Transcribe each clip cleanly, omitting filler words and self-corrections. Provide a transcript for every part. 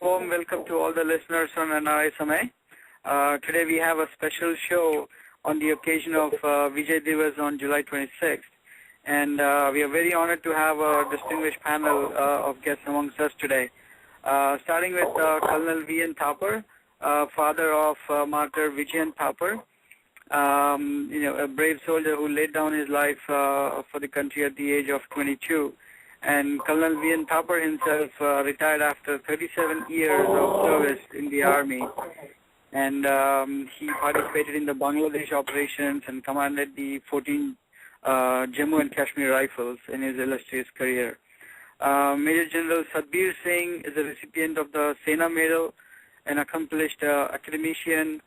Warm welcome to all the listeners on NRI Samay. Today we have a special show on the occasion of Divas on July 26th. And we are very honored to have a distinguished panel of guests amongst us today. Starting with Colonel Thapar, father of Martyr Vijayanth Thapar. A brave soldier who laid down his life for the country at the age of 22. And Colonel Vijayanth Thapar himself retired after 37 years of service in the army. And he participated in the Bangladesh operations and commanded the 14 Jammu and Kashmir Rifles in his illustrious career. Major General Satbir Singh is a recipient of the Sena Medal, an accomplished academician.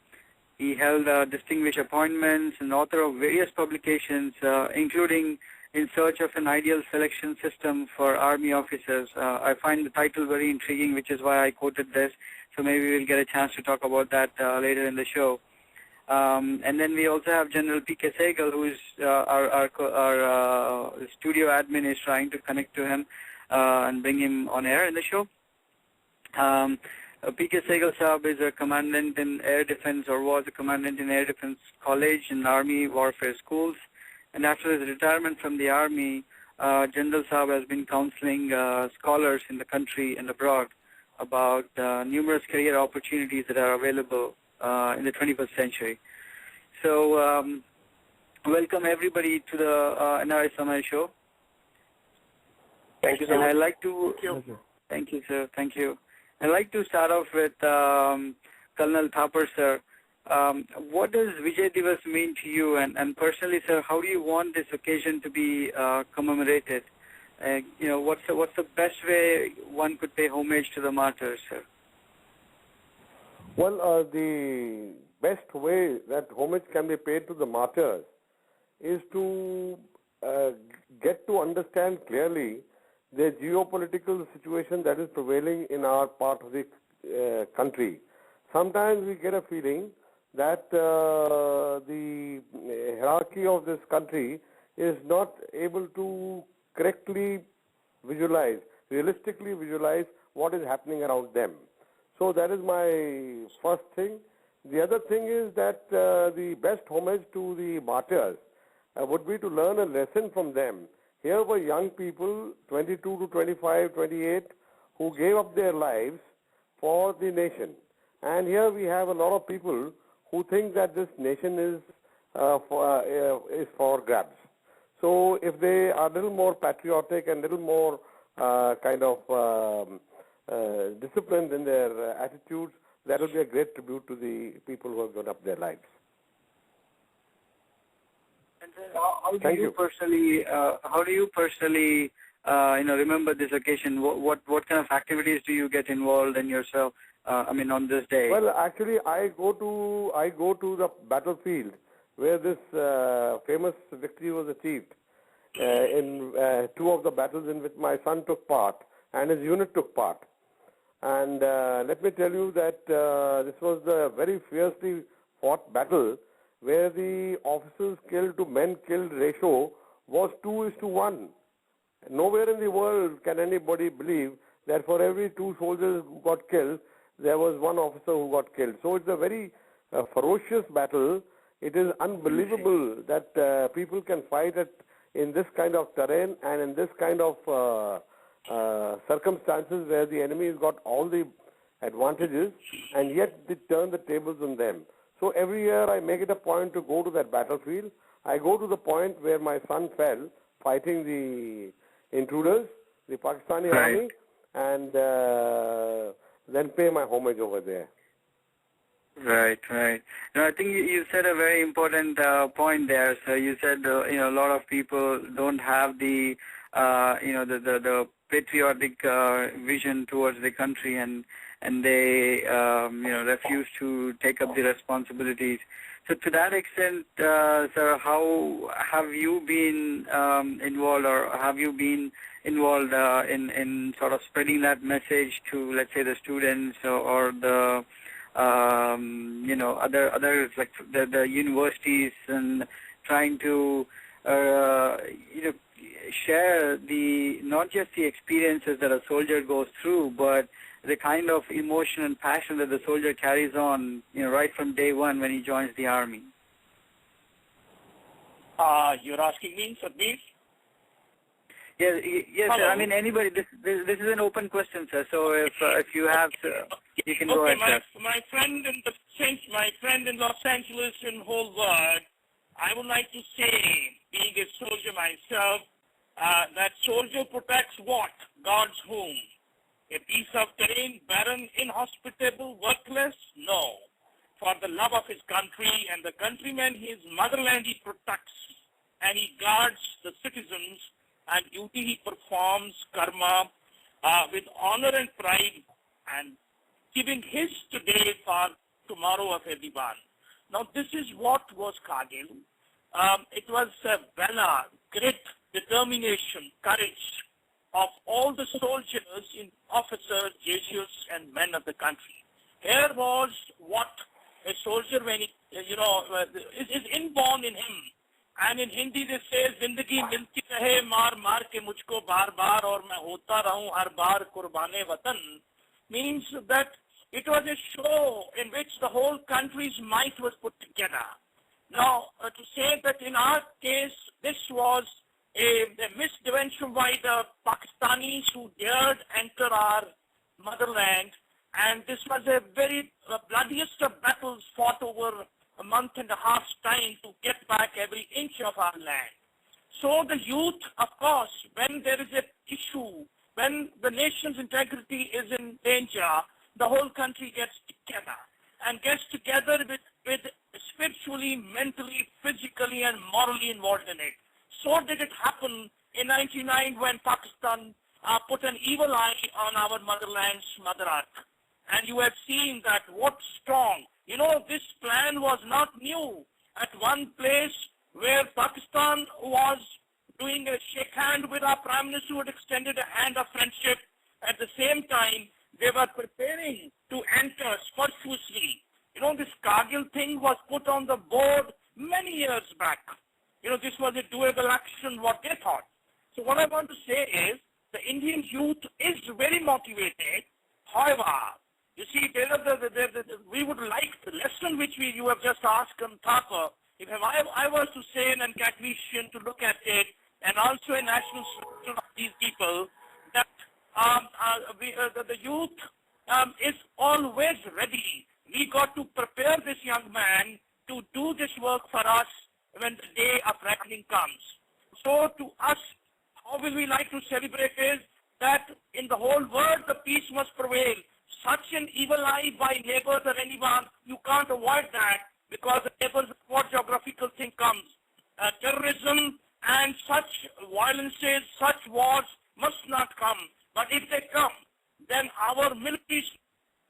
He held distinguished appointments and author of various publications, including In Search of an Ideal Selection System for Army Officers. I find the title very intriguing, which is why I quoted this. So maybe we'll get a chance to talk about that later in the show. And then we also have General P.K. Sehgal, who is our studio admin, is trying to connect to him and bring him on air in the show. P.K. Sehgal Saab is a commandant in Air Defense, or was a commandant in Air Defense College and Army Warfare Schools. And after his retirement from the Army, General Saab has been counseling scholars in the country and abroad about numerous career opportunities that are available in the 21st century. So welcome everybody to the NRI Samay show. Thank you so much. And I'd like to, thank you sir, thank you. I'd like to start off with Colonel Thapar sir. What does Vijay Divas mean to you? And personally, sir, how do you want this occasion to be commemorated? What's the best way one could pay homage to the martyrs, sir? Well, the best way that homage can be paid to the martyrs is to get to understand clearly the geopolitical situation that is prevailing in our part of the country. Sometimes we get a feeling that the hierarchy of this country is not able to correctly visualize, realistically visualize what is happening around them. So that is my first thing. The other thing is that the best homage to the martyrs would be to learn a lesson from them. Here were young people, 22 to 25, 28, who gave up their lives for the nation. And here we have a lot of people who think that this nation is for grabs. So if they are a little more patriotic and a little more disciplined in their attitudes, that will be a great tribute to the people who have given up their lives. And sir, how do you personally remember this occasion? What kind of activities do you get involved in yourself? On this day? Well, actually, I go to the battlefield where this famous victory was achieved in two of the battles in which my son took part and his unit took part. And let me tell you that this was the very fiercely fought battle where the officers killed to men killed ratio was 2:1. Nowhere in the world can anybody believe that for every 2 soldiers who got killed, there was 1 officer who got killed. So it's a very ferocious battle. It is unbelievable that people can fight in this kind of terrain and in this kind of circumstances where the enemy has got all the advantages and yet they turn the tables on them. So every year I make it a point to go to that battlefield. I go to the point where my son fell fighting the intruders, the Pakistani army, and then pay my homage over there. Right. I think you said a very important point there. So you said a lot of people don't have the the patriotic vision towards the country, and they refuse to take up the responsibilities. So to that extent, sir, how have you been involved, or have you been involved in sort of spreading that message to, let's say, the students or the others like the universities, and trying to share not just the experiences that a soldier goes through, but the kind of emotion and passion that the soldier carries on, right from day one when he joins the army. You're asking me, Satbir? Yes, sir. I mean, anybody. This is an open question, sir. So if you have, you can go ahead, sir. My friend in Los Angeles and whole world, I would like to say, being a soldier myself, that soldier protects what? God's home. A piece of terrain, barren, inhospitable, worthless? No. For the love of his country and the countrymen, his motherland he protects, and he guards the citizens, and duty he performs, karma, with honor and pride, and giving his today for tomorrow of everyone. Now this is what was Kargil. It was valor, grit, determination, courage of all the soldiers, officers, Jesus, and men of the country. Here was what a soldier, when he, is inborn in him. And in Hindi they say, "Zindagi milti rahe, maar maar ke mujhko baar baar, aur main hota rahun har baar qurbane watan," means that it was a show in which the whole country's might was put together. Now, to say that in our case, this was a misintervention by the Pakistanis who dared enter our motherland, and this was a very bloodiest of battles fought over a month and a half's time to get back every inch of our land. So the youth, of course, when there is an issue, when the nation's integrity is in danger, the whole country gets together, and gets together with spiritually, mentally, physically, and morally involved in it. So did it happen in 1999 when Pakistan put an evil eye on our motherland's mother earth. And you have seen that what strong. This plan was not new. At one place where Pakistan was doing a shake hand with our Prime Minister who had extended a hand of friendship, at the same time, they were preparing to enter spuriously. This Kargil thing was put on the board many years back. This was a doable action, what they thought. So what I want to say is, the Indian youth is very motivated. However, you see, we would like the lesson which you have just asked on Thapar. If I was to say an academician to look at it, and also a national solution of these people, that the youth is always ready. We got to prepare this young man to do this work for us when the day of reckoning comes. So to us, how will we like to celebrate is that in the whole world the peace must prevail. Such an evil eye by neighbors or anyone, you can't avoid that, because the neighbors, what geographical thing comes. Terrorism and such violences, such wars must not come. But if they come, then our military should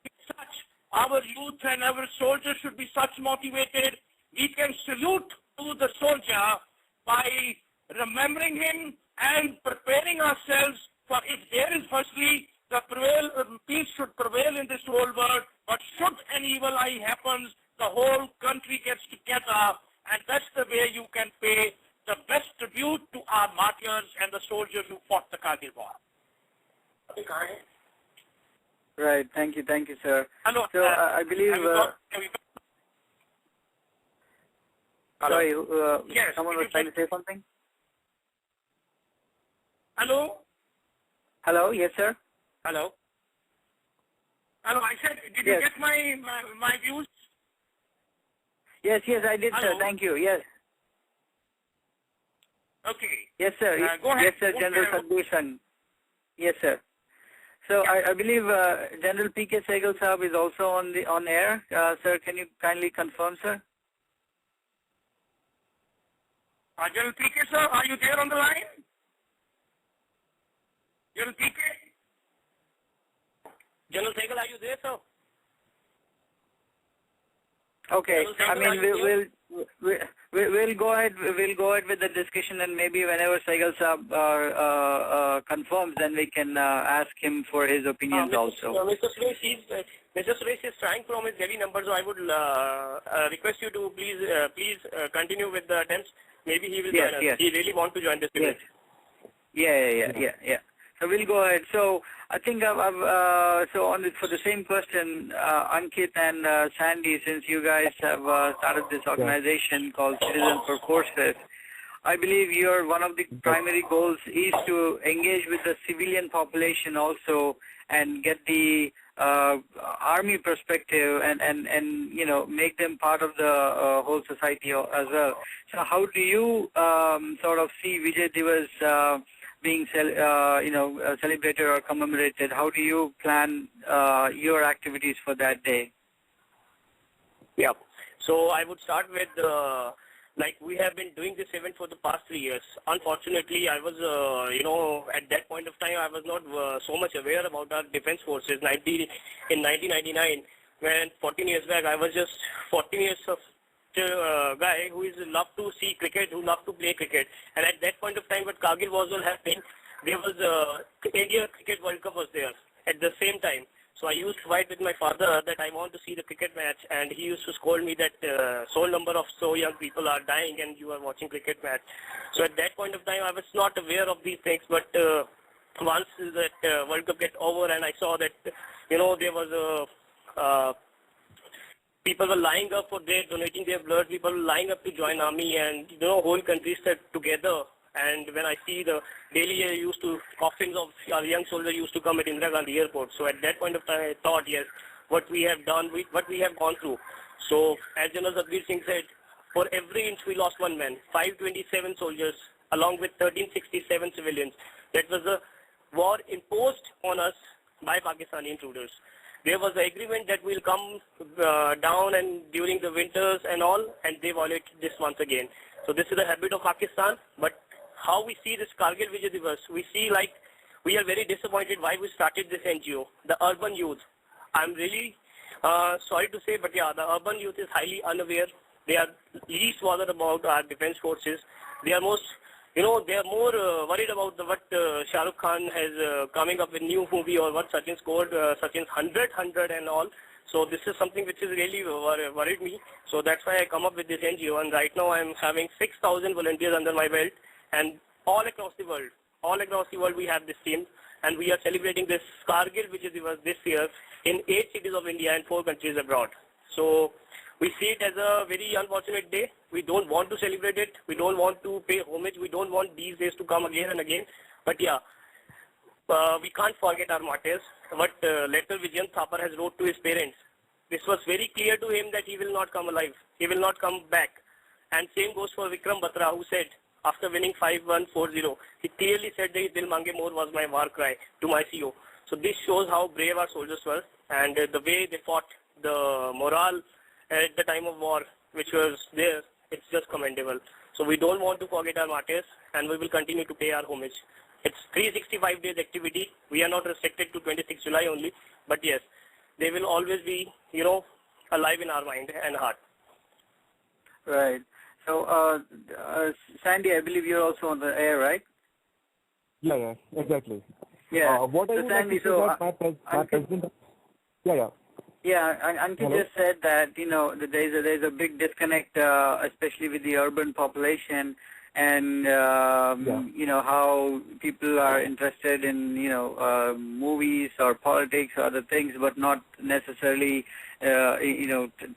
be such, our youth and our soldiers should be such motivated. We can salute to the soldier by remembering him and preparing ourselves for, if there is firstly, the peace should prevail in this whole world, but should an evil eye happens, the whole country gets together, and that's the way you can pay the best tribute to our martyrs and the soldiers who fought the Kargil War. Right. Thank you, sir. Hello. So I believe. Sorry, yes, someone was trying to say something. Hello. Hello. Yes, sir. Hello. I said, did you get my views? Yes, I did, sir. Thank you. Yes. Okay. Yes, sir. Go ahead. Yes, sir. General Satbir. Yes, sir. So I believe General P.K. Sehgal Sahab is also on air. Sir, can you kindly confirm, sir? General P.K. sir, are you there on the line? General P.K. General Sehgal, are you there, sir? Okay. I mean, we'll go ahead. We'll go ahead with the discussion, and maybe whenever Sehgal Sahab confirms, then we can ask him for his opinions also. Mr. Suresh is trying from his heavy numbers, so I would request you to please continue with the attempts. Maybe he will join us. Yes. He really wants to join this debate. Yeah. So we'll go ahead. So I think for the same question, Ankit and Sandy, since you guys have started this organization called Citizens for Forces, I believe one of the primary goals is to engage with the civilian population also and get the army perspective and make them part of the whole society as well. So how do you sort of see Vijay Divas being celebrated or commemorated? How do you plan your activities for that day? Yeah. So I would start with we have been doing this event for the past 3 years. Unfortunately, I was, at that point of time, I was not so much aware about our defense forces. In 1999, when 14 years back, I was just 14 years of guy who is love to see cricket, who love to play cricket. And at that point of time, what Kargil War was happening, there was India Cricket World Cup was there at the same time. So I used to fight with my father that I want to see the cricket match, and he used to scold me that so number of so young people are dying and you are watching cricket match. So at that point of time, I was not aware of these things, but once that World Cup get over and I saw that, there was people were lining up for donating their blood, people were lining up to join army, and whole country stood together. And when I see the daily coffins of our young soldiers used to come at Indira Gandhi Airport. So at that point of time, I thought, yes, what we have done, what we have gone through. So as General Satbir Singh said, for every inch we lost one man, 527 soldiers, along with 1367 civilians. That was the war imposed on us by Pakistani intruders. There was an agreement that we'll come down and during the winters and all, and they violated this once again. So this is the habit of Pakistan, but how we see this Kargil Vijay Divas, we see we are very disappointed why we started this NGO, the urban youth. I'm really sorry to say, but yeah, the urban youth is highly unaware. They are least bothered about our defense forces. They are they are more worried about what Shah Rukh Khan has coming up with new movie or what Sachin scored, Sachin's 100 and all. So this is something which is really worried me. So that's why I come up with this NGO, and right now I'm having 6,000 volunteers under my belt. And all across the world we have this team, and we are celebrating this Kargil Vijay Divas this year in 8 cities of India and 4 countries abroad. So we see it as a very unfortunate day. We don't want to celebrate it. We don't want to pay homage. We don't want these days to come again and again. But yeah, we can't forget our martyrs. What later Vijayanth Thapar has wrote to his parents. This was very clear to him that he will not come alive. He will not come back. And same goes for Vikram Batra, who said, after winning 5-1-4-0, he clearly said that Dil Mange More was my war cry to my CO. So this shows how brave our soldiers were, and the way they fought, the morale at the time of war, which was there, it's just commendable. So we don't want to forget our martyrs, and we will continue to pay our homage. It's 365 days activity. We are not restricted to 26 July only, but yes, they will always be, alive in our mind and heart. Right. So, Sandy, I believe you're also on the air, right? Yeah, exactly. Yeah. What I so, would Sandy, like to say that my president... Yeah, Ankit just said that, that there's a big disconnect, especially with the urban population, and, how people are interested in, movies or politics or other things, but not necessarily,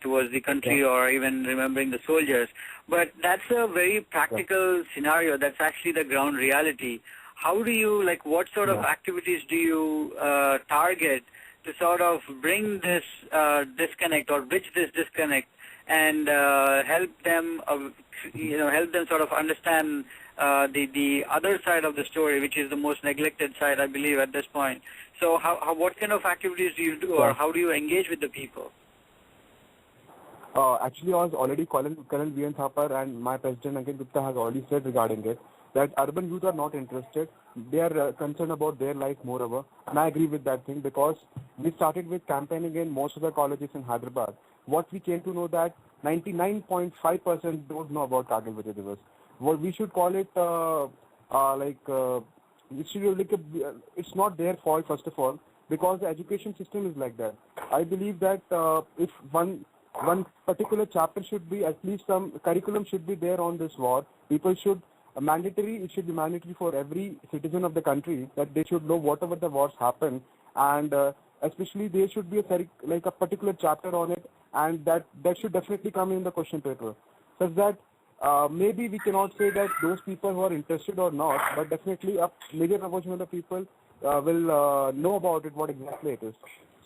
towards the country or even remembering the soldiers. But that's a very practical scenario. That's actually the ground reality. How do you, what sort of activities do you target to sort of bring this disconnect or bridge this disconnect and help them sort of understand the other side of the story, which is the most neglected side, I believe, at this point. So what kind of activities do you do, or how do you engage with the people? Actually, I was already Colonel Vijayanth Thapar and my president Ankit Gupta has already said regarding it that urban youth are not interested. They are concerned about their life moreover, and I agree with that thing because we started with campaigning in most of the colleges in Hyderabad. What we came to know that 99.5% don't know about Kargil Vijay Divas. What we should call it it's not their fault first of all because the education system is like that. I believe that if one particular chapter should be, at least some curriculum should be there on this war. People should mandatory. It should be mandatory for every citizen of the country that they should know whatever the wars happen, and especially there should be a particular chapter on it, and that should definitely come in the question paper, such that maybe we cannot say that those people who are interested or not, but definitely a major proportion of the people will know about it, what exactly it is.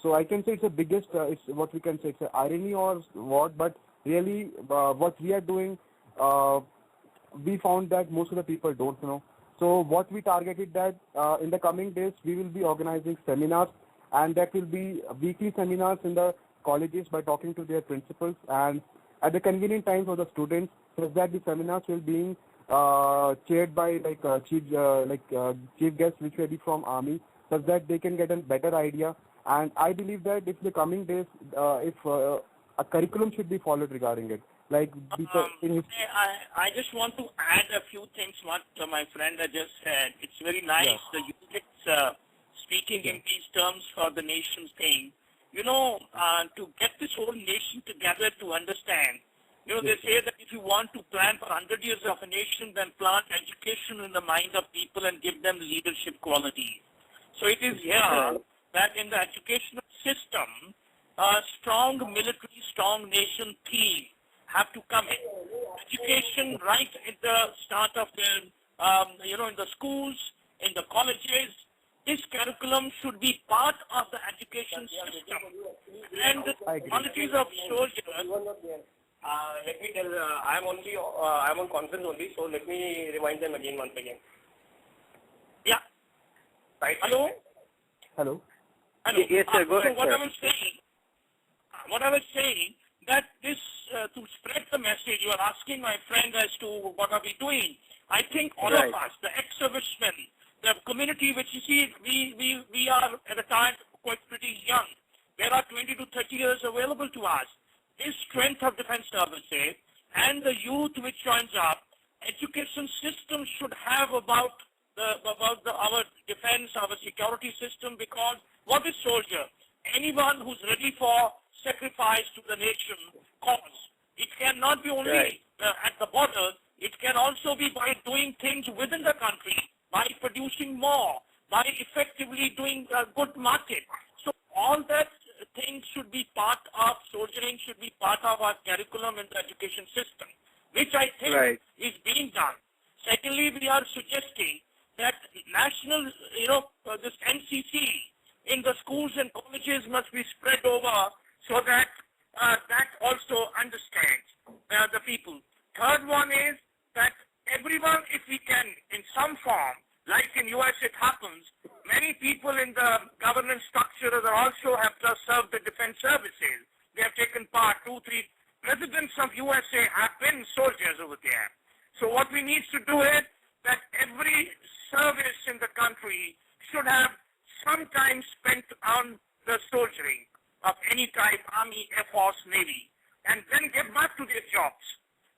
So I can say it's the biggest, it's what we can say, it's an irony or what, but really what we are doing, we found that most of the people don't know. So what we targeted that in the coming days, we will be organizing seminars, and that will be weekly seminars in the colleges by talking to their principals and at the convenient time for the students, such that the seminars will be chaired by chief guests which will be from army, such that they can get a better idea. And I believe that if the coming days, if a curriculum should be followed regarding it, like I just want to add a few things what my friend has just said. It's very nice the units speaking in these terms for the nation's thing. You know, to get this whole nation together to understand, you know, they say that if you want to plan for 100 years of a nation, then plant education in the mind of people and give them leadership qualities. So it is here that in the educational system, a strong military, strong nation theme have to come in. Education right at the start of the, you know, in the schools, in the colleges, this curriculum should be part of the education system. And the qualities of soldiers. Let me tell, I'm on conference only, so let me remind them again once again. Yeah. Right. Hello? Hello? Hello. Yes, sir. Go ahead, so what sir. I was saying, that this, to spread the message, you are asking my friend as to what are we doing. I think all of us, the ex-servicemen, the community which you see, we are at a time quite pretty young. There are 20 to 30 years available to us. This strength of defense services and the youth which joins up, education system should have about our defense, our security system, because what is soldier? Anyone who's ready for sacrifice to the nation cause. It cannot be only at the border. It can also be by doing things within the country, by producing more, by effectively doing a good market. So all that things should be part of soldiering, should be part of our curriculum in the education system, which I think is being done. Secondly, we are suggesting that national, this NCC in the schools and colleges must be spread over so that that also understands the people. Third one is that everyone, if we can, in some form, like in US it happens, many people in the governance structure also have just served the defense services. They have taken part. 2, 3 presidents of USA have been soldiers over there. So what we need to do is that every service in the country should have some time spent on the soldiering of any type, Army, Air Force, Navy, and then get back to their jobs.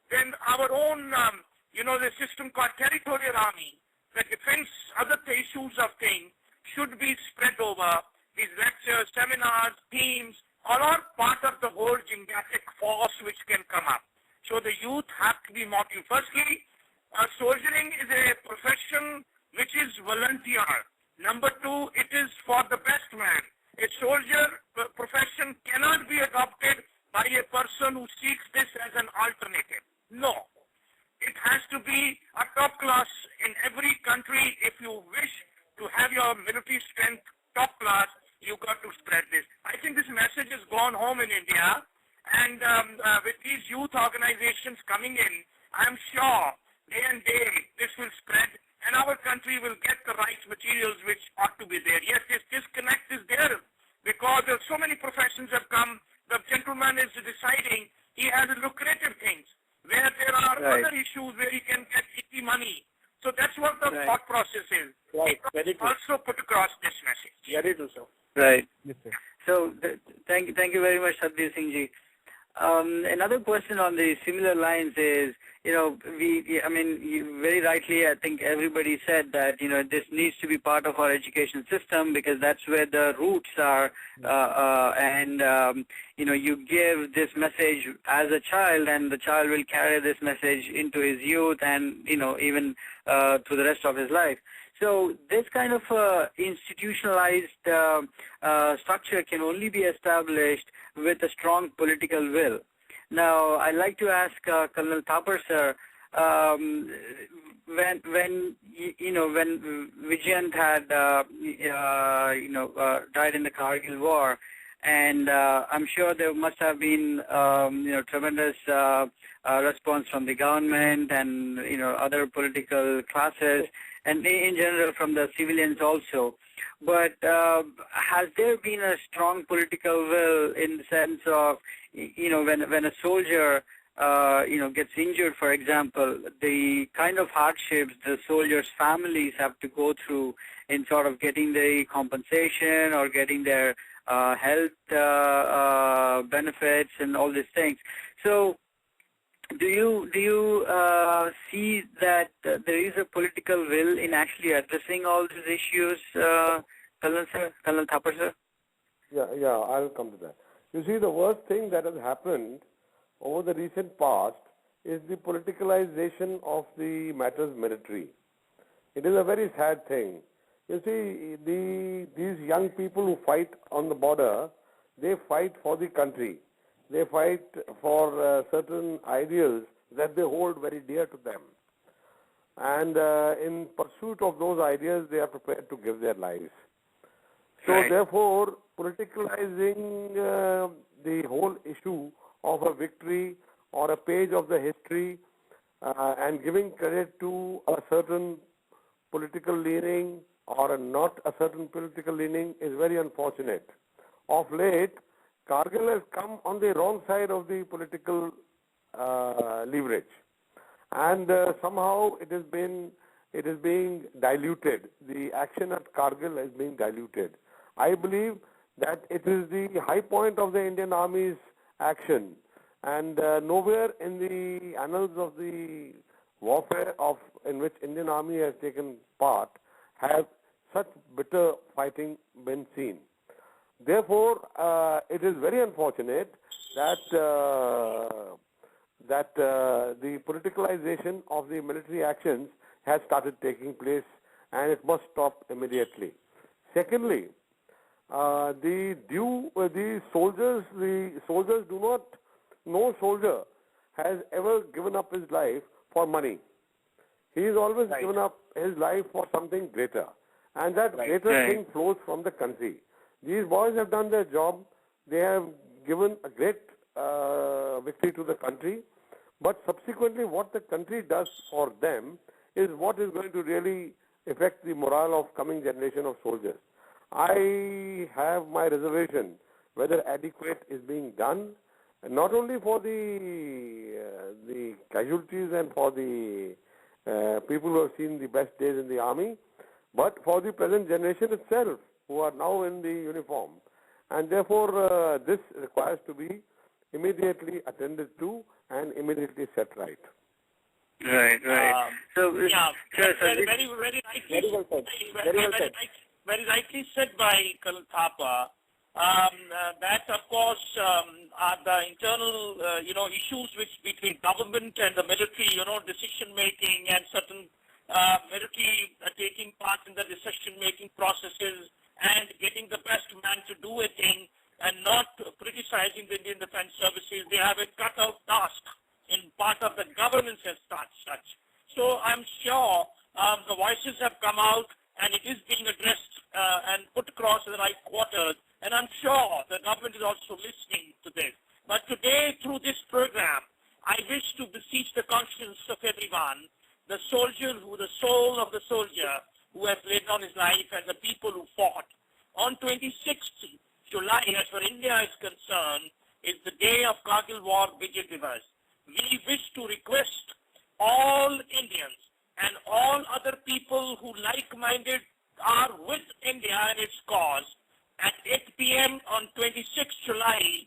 Then our own, the system called Territorial Army, the defense, other issues of things should be spread over. These lectures, seminars, teams, all are part of the whole gigantic force which can come up. So the youth have to be motivated. Firstly, soldiering is a profession which is volunteer. Number 2, it is for the best man. A soldier profession cannot be adopted by a person who seeks this as an alternative. No. It has to be a top class in every country. If you wish to have your military strength top class, you've got to spread this. I think this message has gone home in India, and with these youth organizations coming in, I'm sure day and day this will spread, and our country will get the right materials which ought to be there. Yes, this disconnect is there because there are so many professions have come. The gentleman is deciding he has lucrative things where there are other issues where he can get easy money. So that's what the thought process is. Right. Very true. Also put across this message. Very true, sir. Right. Yes, sir. So thank you very much, Satbir Singh ji. Another question on the similar lines is, you very rightly, I think everybody said that, this needs to be part of our education system because that's where the roots are, you give this message as a child and the child will carry this message into his youth and, even to the rest of his life. So this kind of institutionalized structure can only be established with a strong political will. Now, I'd like to ask Colonel Thapar, sir, when Vijayanth had died in the Kargil War, and I'm sure there must have been tremendous response from the government and other political classes, and in general from the civilians also. But has there been a strong political will in the sense of, when a soldier, gets injured, for example, the kind of hardships the soldiers' families have to go through in sort of getting the compensation or getting their health benefits and all these things. So, do you see that there is a political will in actually addressing all these issues, Colonel Thapar, sir? Yeah, I'll come to that. You see, the worst thing that has happened over the recent past is the politicalization of the matters military. It is a very sad thing. You see, these young people who fight on the border, they fight for the country. They fight for certain ideals that they hold very dear to them. And in pursuit of those ideas, they are prepared to give their lives. So therefore, politicalizing the whole issue of a victory or a page of the history and giving credit to a certain political leaning or not a certain political leaning is very unfortunate. Of late, Kargil has come on the wrong side of the political leverage, and somehow it is being diluted. The action at Kargil is being diluted. I believe that it is the high point of the Indian Army's action, and nowhere in the annals of the warfare in which Indian Army has taken part have such bitter fighting been seen. Therefore, it is very unfortunate that the politicalization of the military actions has started taking place, and it must stop immediately. Secondly, the soldiers do not. No soldier has ever given up his life for money. He has always given up his life for something greater, and that greater thing flows from the country. These boys have done their job. They have given a great victory to the country. But subsequently, what the country does for them is what is going to really affect the morale of coming generation of soldiers. I have my reservation whether adequate is being done, not only for the casualties and for the people who have seen the best days in the army, but for the present generation itself, who are now in the uniform. And therefore, this requires to be immediately attended to and immediately set right. Right. Very rightly said by Colonel Thapar. That, of course, are the internal, issues between government and the military, decision-making and certain military taking part in the decision-making processes and getting the best man to do a thing and not criticizing the Indian Defence Services. They have a cut-out task in part of the governance as such. So I'm sure the voices have come out and it is being addressed and put across in the right quarters. And I'm sure the government is also listening to this. But today, through this program, I wish to beseech the conscience of everyone, the soldier, the soul of the soldier who has laid down his life and the people who fought. On 26th July, as far as India is concerned, is the day of Kargil War Divas. We wish to request all Indians and all other people who like-minded are with India and its cause at 8 p.m. on 26th July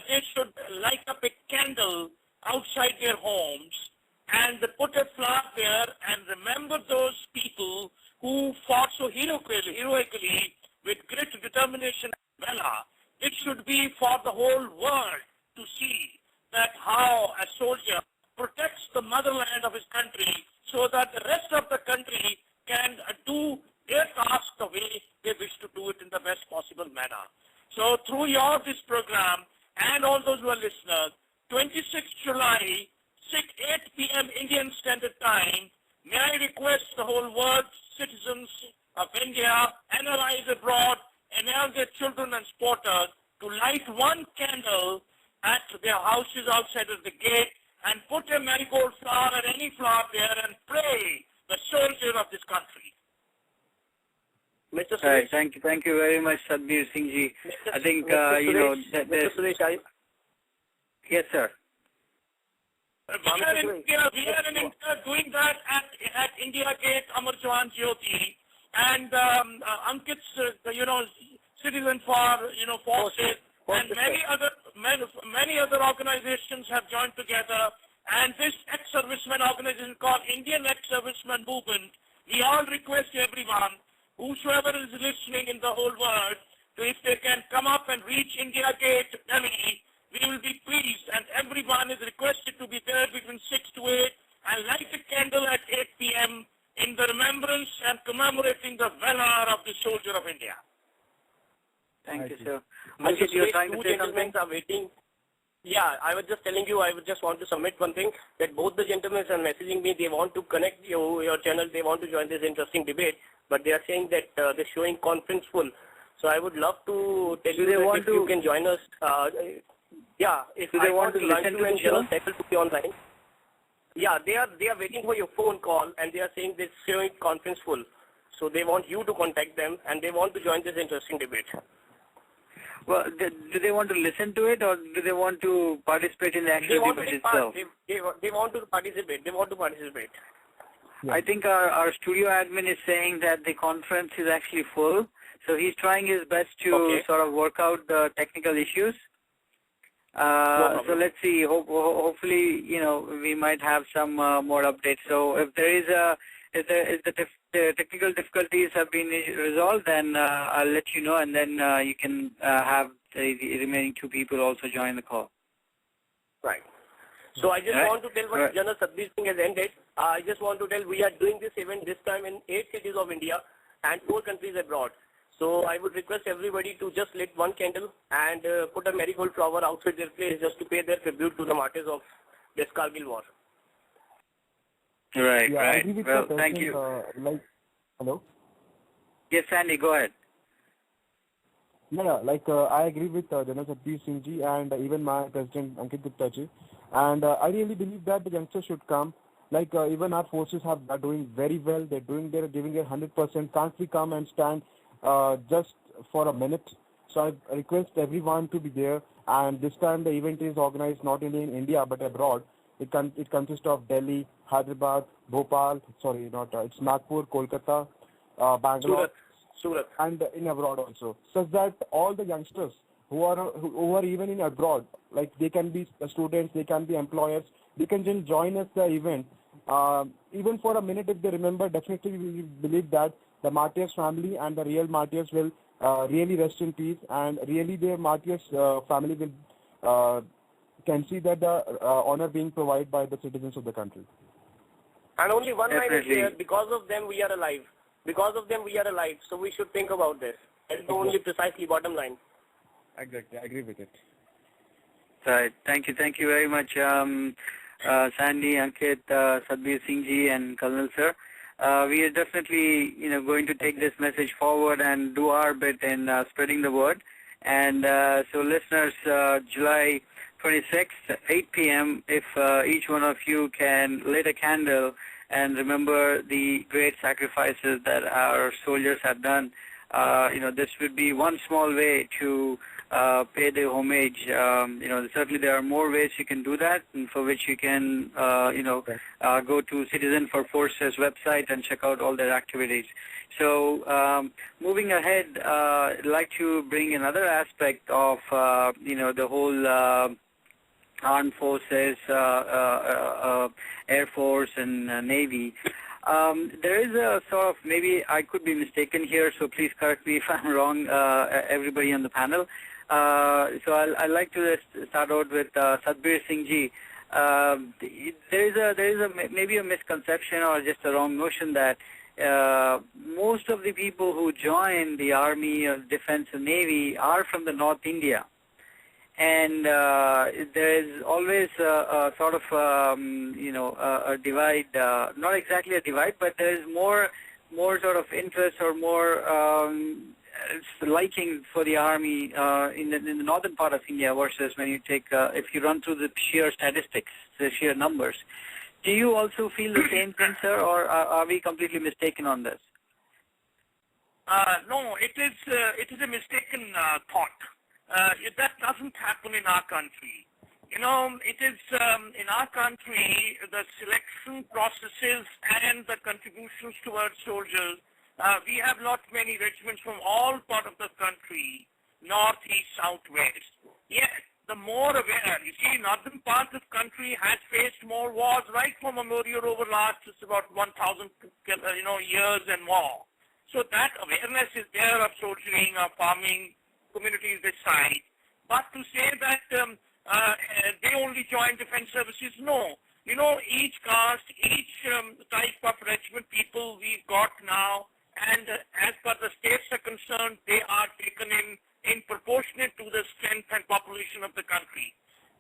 they should light up a candle outside their homes and put a flag there and remember those people who fought so heroically with great determination and valor. It should be for the whole world to see that how a soldier protects the motherland of his country so that the rest of the country can do their task the way they wish to do it in the best possible manner. So through this program and all those who are listeners, 26th July, 8 p.m. Indian Standard Time, may I request the whole world, citizens of India, NRIs abroad, and all their children and supporters to light one candle at their houses outside of the gate and put a marigold flower or any flower there and pray the soldier of this country. Mr. Suresh. Right, thank you very much, Satbir Singh ji. I think, Mr. Suresh, yes, sir. We are in India doing that at India Gate, Amar Jawan Jyoti, and Ankit's, Citizen for, Forces, and many other organizations have joined together, and this ex-serviceman organization called Indian Ex-Serviceman Movement, we all request everyone, whosoever is listening in the whole world, so if they can come up and reach India Gate, Delhi, we will be pleased, and everyone is requested to be there between 6 to 8 and light a candle at 8 p.m. in the remembrance and commemorating the valor of the soldier of India. Thank you, sir. Ankit, you're trying to two say gentlemen something? are waiting. Yeah, I was just telling you, I would just want to submit one thing, that both the gentlemen are messaging me, they want to connect your channel, they want to join this interesting debate, but they are saying that they're showing conference full. So I would love to tell you that if you can join us, if they want to listen to the show? Cycle to be online. Yeah, they are waiting for your phone call and they are saying they're showing conference full. So they want you to contact them and they want to join this interesting debate. Well, do they want to listen to it or do they want to participate in the actual debate itself? They want to participate. They want to participate. Yeah. I think our studio admin is saying that the conference is actually full. So he's trying his best to sort of work out the technical issues. So let's see. Hopefully, we might have some more updates. So if there is the technical difficulties have been resolved, then I'll let you know, and then you can have the remaining two people also join the call. Right. So I just want to tell what General Satbir Singh has ended. I just want to tell we are doing this event this time in 8 cities of India and 4 countries abroad. So I would request everybody to just lit one candle and put a marigold flower outside their place just to pay their tribute to the martyrs of this Kargil War. Right, yeah, right. I agree with Well, the thank person, you. Hello? Yes, Sandy, go ahead. Yeah, I agree with General Satbir Singh ji and even my President Ankit Gupta ji. And I really believe that the youngsters should come. Even our forces are doing very well. They're giving their 100%. Can't we come and stand just for a minute? So I request everyone to be there. And this time the event is organized not only in India but abroad. It consists of Delhi, Hyderabad, Bhopal. It's Nagpur, Kolkata, Bangalore, Surat, and in abroad also. Such that all the youngsters who are even in abroad, they can be students, they can be employers, they can just join us the event. Even for a minute if they remember, definitely we believe that the martyrs family and the real martyrs will really rest in peace, and really their martyrs family will can see that the honor being provided by the citizens of the country. And only one line is here: because of them we are alive. Because of them we are alive. So we should think about this. That's the only precisely bottom line. Exactly, I agree with it. Right. Thank you very much, Sandy, Ankit, Satbir Singh ji, and Colonel sir. We are definitely, going to take this message forward and do our bit in spreading the word. And so, listeners, July 26th, 8 p.m. If each one of you can light a candle and remember the great sacrifices that our soldiers have done, this would be one small way to pay the homage. Certainly there are more ways you can do that, and for which you can, go to Citizen for Forces website and check out all their activities. So moving ahead, I'd like to bring another aspect of, the whole armed forces, Air Force and Navy. There is a sort of, maybe I could be mistaken here, so please correct me if I'm wrong, everybody on the panel. So I'd like to start out with Satbir Singh ji. There is maybe a misconception or just a wrong notion that most of the people who join the Army, Defense and Navy are from the North India. And there is always a sort of, a divide, not exactly a divide, but there is more sort of interest or more liking for the Army in the northern part of India versus when you take, if you run through the sheer statistics, the sheer numbers. Do you also feel the same thing, sir, or are we completely mistaken on this? No, it is a mistaken thought. That doesn't happen in our country. It is in our country, the selection processes and the contributions towards soldiers. We have not many regiments from all part of the country, north, east, south, west. Yet, the more aware, you see, northern part of the country has faced more wars right from Martyr over last, it's about 1,000, years and more. So that awareness is there of soldiering, of farming, communities decide. But to say that they only join defense services, no. Each caste, each type of regiment people we've got now, and as per the states are concerned, they are taken in proportionate to the strength and population of the country.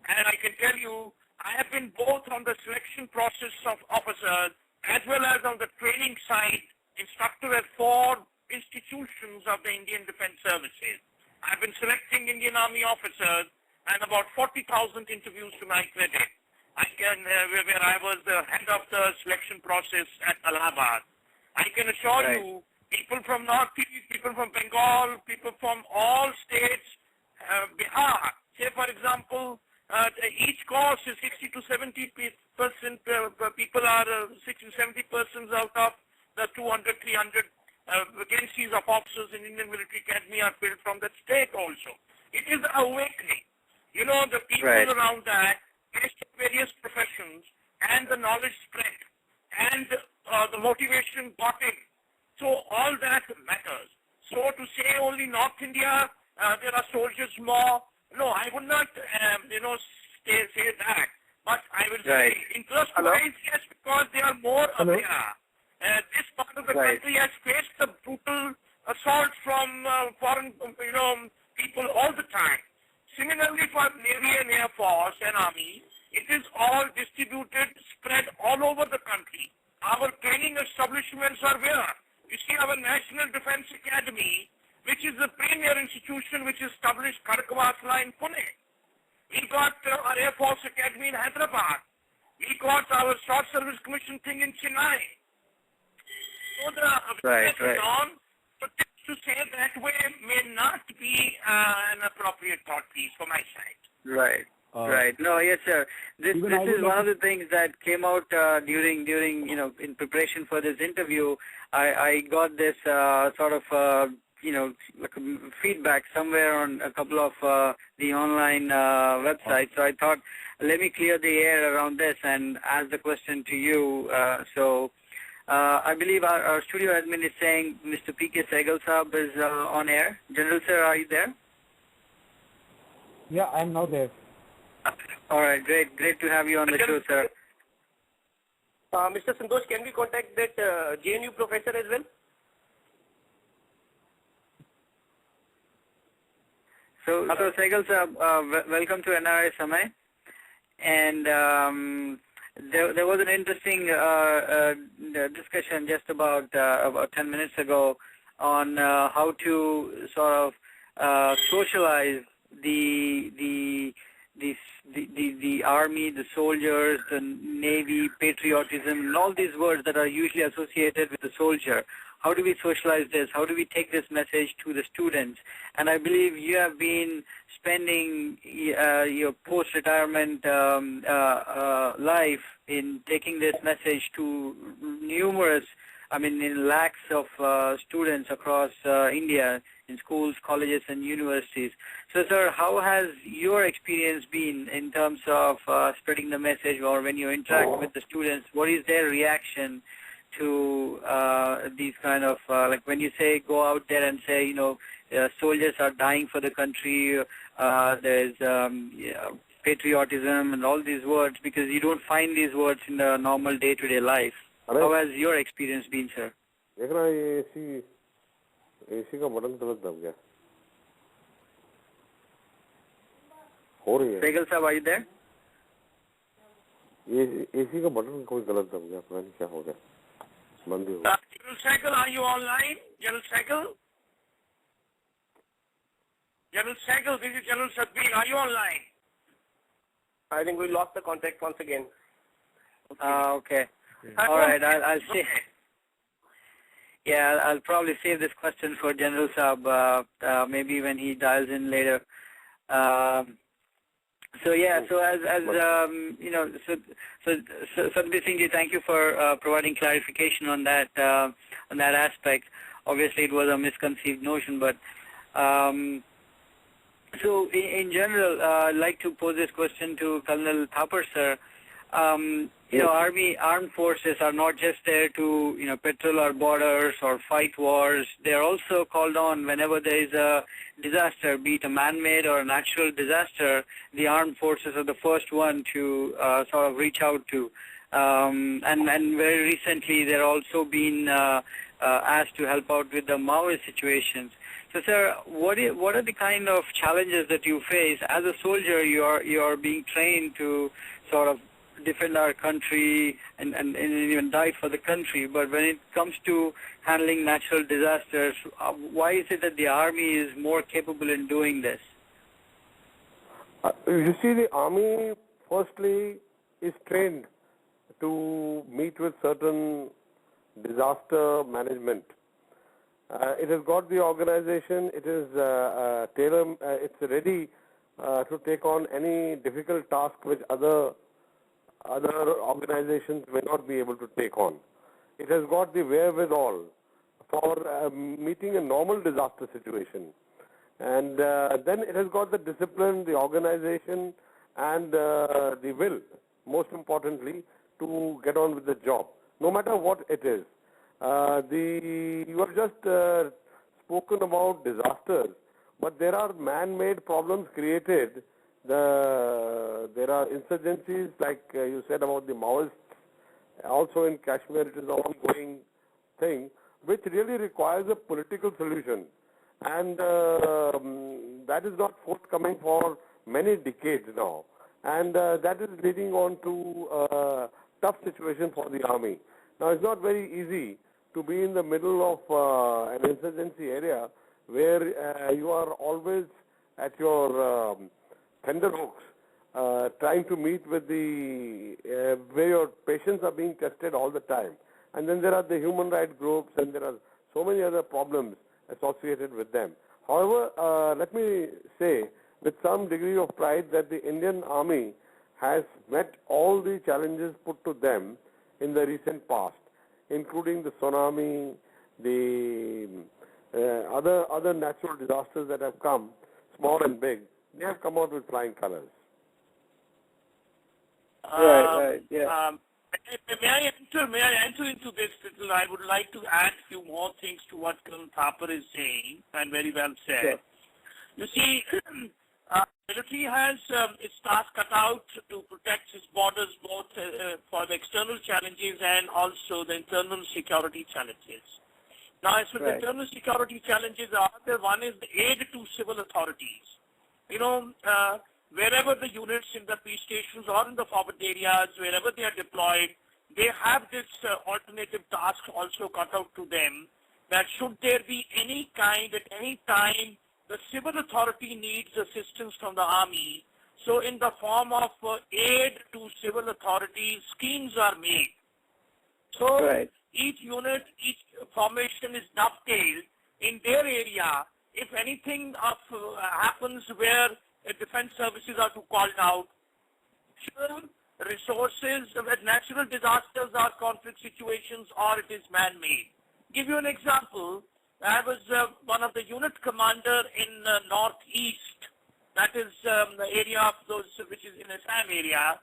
And I can tell you, I have been both on the selection process of officers as well as on the training side, instructor at 4 institutions of the Indian Defense Services. I've been selecting Indian Army officers and about 40,000 interviews to my credit. Where I was the head of the selection process at Allahabad. I can assure you, people from Northeast, people from Bengal, people from all states, Bihar, say for example, each course is 60 to 70% people are 60 to 70% out of the 200, 300 vacancies of officers in Indian Military Academy are filled from that state also. It is awakening. The people around that, based on various professions, and the knowledge spread, and the motivation got in. So all that matters. So to say only North India, there are soldiers more, no, I would not, say that. But I will say, interest-wise, yes, because they are more aware. This part of the country has faced the brutal assault from foreign, people all the time. Similarly, for Navy and Air Force and Army, it is all distributed, spread all over the country. Our training establishments are where? You see, our National Defense Academy, which is the premier institution which is established Kargil War in Pune. We got our Air Force Academy in Hyderabad. We got our Short Service Commission thing in Chennai. So the awareness is on, but to say that way may not be an appropriate thought piece for my side. Right. Right. No, yes, sir. This is one of the things that came out during in preparation for this interview. I got this sort of like feedback somewhere on a couple of the online websites. So I thought, let me clear the air around this and ask the question to you. I believe our studio admin is saying Mr. P.K. Sehgal Saab is on air. General sir, are you there? Yeah, I'm now there. All right, great to have you on the show, sir. Mr. Santhosh, can we contact that JNU professor as well? So Sehgal sir, welcome to NRI Samay. And there was an interesting discussion just about 10 minutes ago on how to sort of socialize the army, the soldiers, the navy, patriotism, and all these words that are usually associated with the soldier. how do we socialize this? How do we take this message to the students? And I believe you have been spending your post-retirement life in taking this message to numerous, in lakhs of students across India, in schools, colleges, and universities. So, sir, how has your experience been in terms of spreading the message, or when you interact with the students, what is their reaction to these kind of, like when you say, go out there and say, soldiers are dying for the country, there's patriotism and all these words, because you don't find these words in the normal day-to-day life. How has your experience been, sir? देख रहा है AC का button गलत दब गया हो रही है Kargil sir, are you there? ये एसी का बटन कोई गलत दब गया पता नहीं क्या हो गया बंद ही हो गया General Cycle, are you online? General Cycle? General Cycle, this is General Satbir. Are you online? I think we lost the contact once again. Okay. All right, I'll see. Yeah, I'll probably save this question for General Saab, maybe when he dials in later. So as Satbir Singh ji, thank you for providing clarification on that aspect. Obviously, it was a misconceived notion, but so in general, I'd like to pose this question to Colonel Thapar, sir. Armed forces are not just there to, patrol our borders or fight wars. They are also called on whenever there is a disaster, be it a man-made or a natural disaster. The armed forces are the first one to sort of reach out to. And very recently, they're also been asked to help out with the Maoist situations. So, sir, what are the kind of challenges that you face as a soldier? You are being trained to sort of defend our country and even die for the country. But when it comes to handling natural disasters, why is it that the army is more capable in doing this? You see, the army firstly is trained to meet with certain disaster management. It has got the organization. It is it's ready to take on any difficult task which other organizations may not be able to take on. It has got the wherewithal for meeting a normal disaster situation. And then it has got the discipline, the organization, and the will, most importantly, to get on with the job, no matter what it is. You have just spoken about disasters, but there are man-made problems created. There are insurgencies, like you said about the Maoists. Also in Kashmir, it is an ongoing thing, which really requires a political solution. And that is not forthcoming for many decades now. And that is leading on to a tough situation for the army. Now, it's not very easy to be in the middle of an insurgency area where you are always at your tenterhooks, trying to meet with where your patients are being tested all the time. And then there are the human rights groups, and there are so many other problems associated with them. However, let me say with some degree of pride that the Indian Army has met all the challenges put to them in the recent past, including the tsunami, the other natural disasters that have come, small and big. They have come out with flying colors. Right, yeah. May I enter into this little? I would like to add a few more things to what Colonel Thapar is saying, and very well said. Sure. You see, military has its task cut out to protect its borders, both for the external challenges and also the internal security challenges. Now, as for the internal security challenges, one is the aid to civil authorities. Wherever the units in the peace stations or in the forward areas, wherever they are deployed, they have this alternative task also cut out to them, that should there be any kind, at any time, the civil authority needs assistance from the army. So in the form of aid to civil authorities, schemes are made. So each unit, each formation is dovetailed in their area. If anything happens where defense services are to call out, resources, where natural disasters are conflict situations or it is man-made. Give you an example. I was one of the unit commander in northeast, that is the area of those which is in Assam area,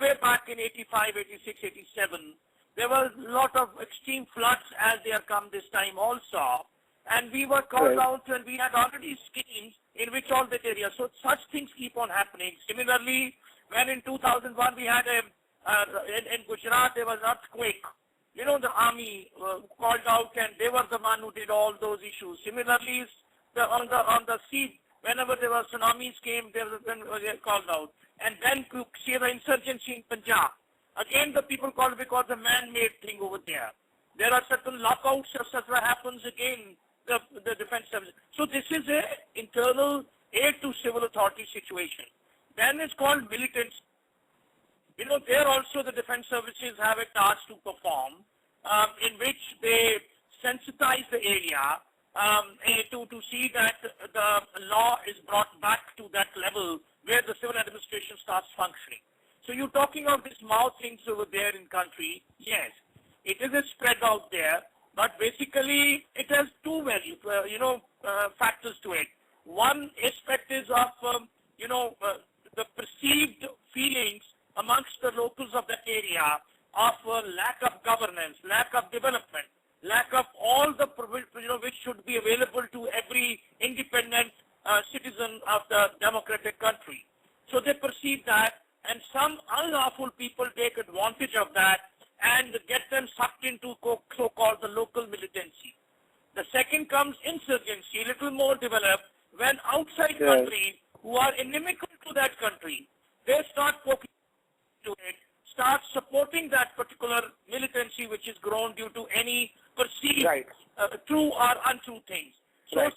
way back in 85, 86, 87. There were a lot of extreme floods as they have come this time also. And we were called out and we had already schemes in which all that area. So such things keep on happening. Similarly, when in 2001 we had in Gujarat there was an earthquake. You know, the army called out and they were the one who did all those issues. Similarly, on the sea, whenever there were tsunamis came, they were called out. And then to see the insurgency in Punjab. Again, the people called because the man-made thing over there. There are certain lockouts, etc. happens again, the defense service. So this is a internal aid to civil authority situation. Then it's called militants. You know, there also the defense services have a task to perform in which they sensitize the area to see that the law is brought back to that level where the civil administration starts functioning. So you're talking of these small things over there in country. Yes, it is a spread out there, but basically it has two factors to it. One aspect is of, the perceived feelings amongst the locals of that area of lack of governance, lack of development, lack of all the which should be available to every independent citizen of the democratic country. So they perceive that, and some unlawful people take advantage of that and get them sucked into so-called the local militancy. The second comes insurgency, a little more developed, when outside countries who are inimical to that country, they start poking to it, start supporting that particular militancy which is grown due to any perceived true or untrue things. So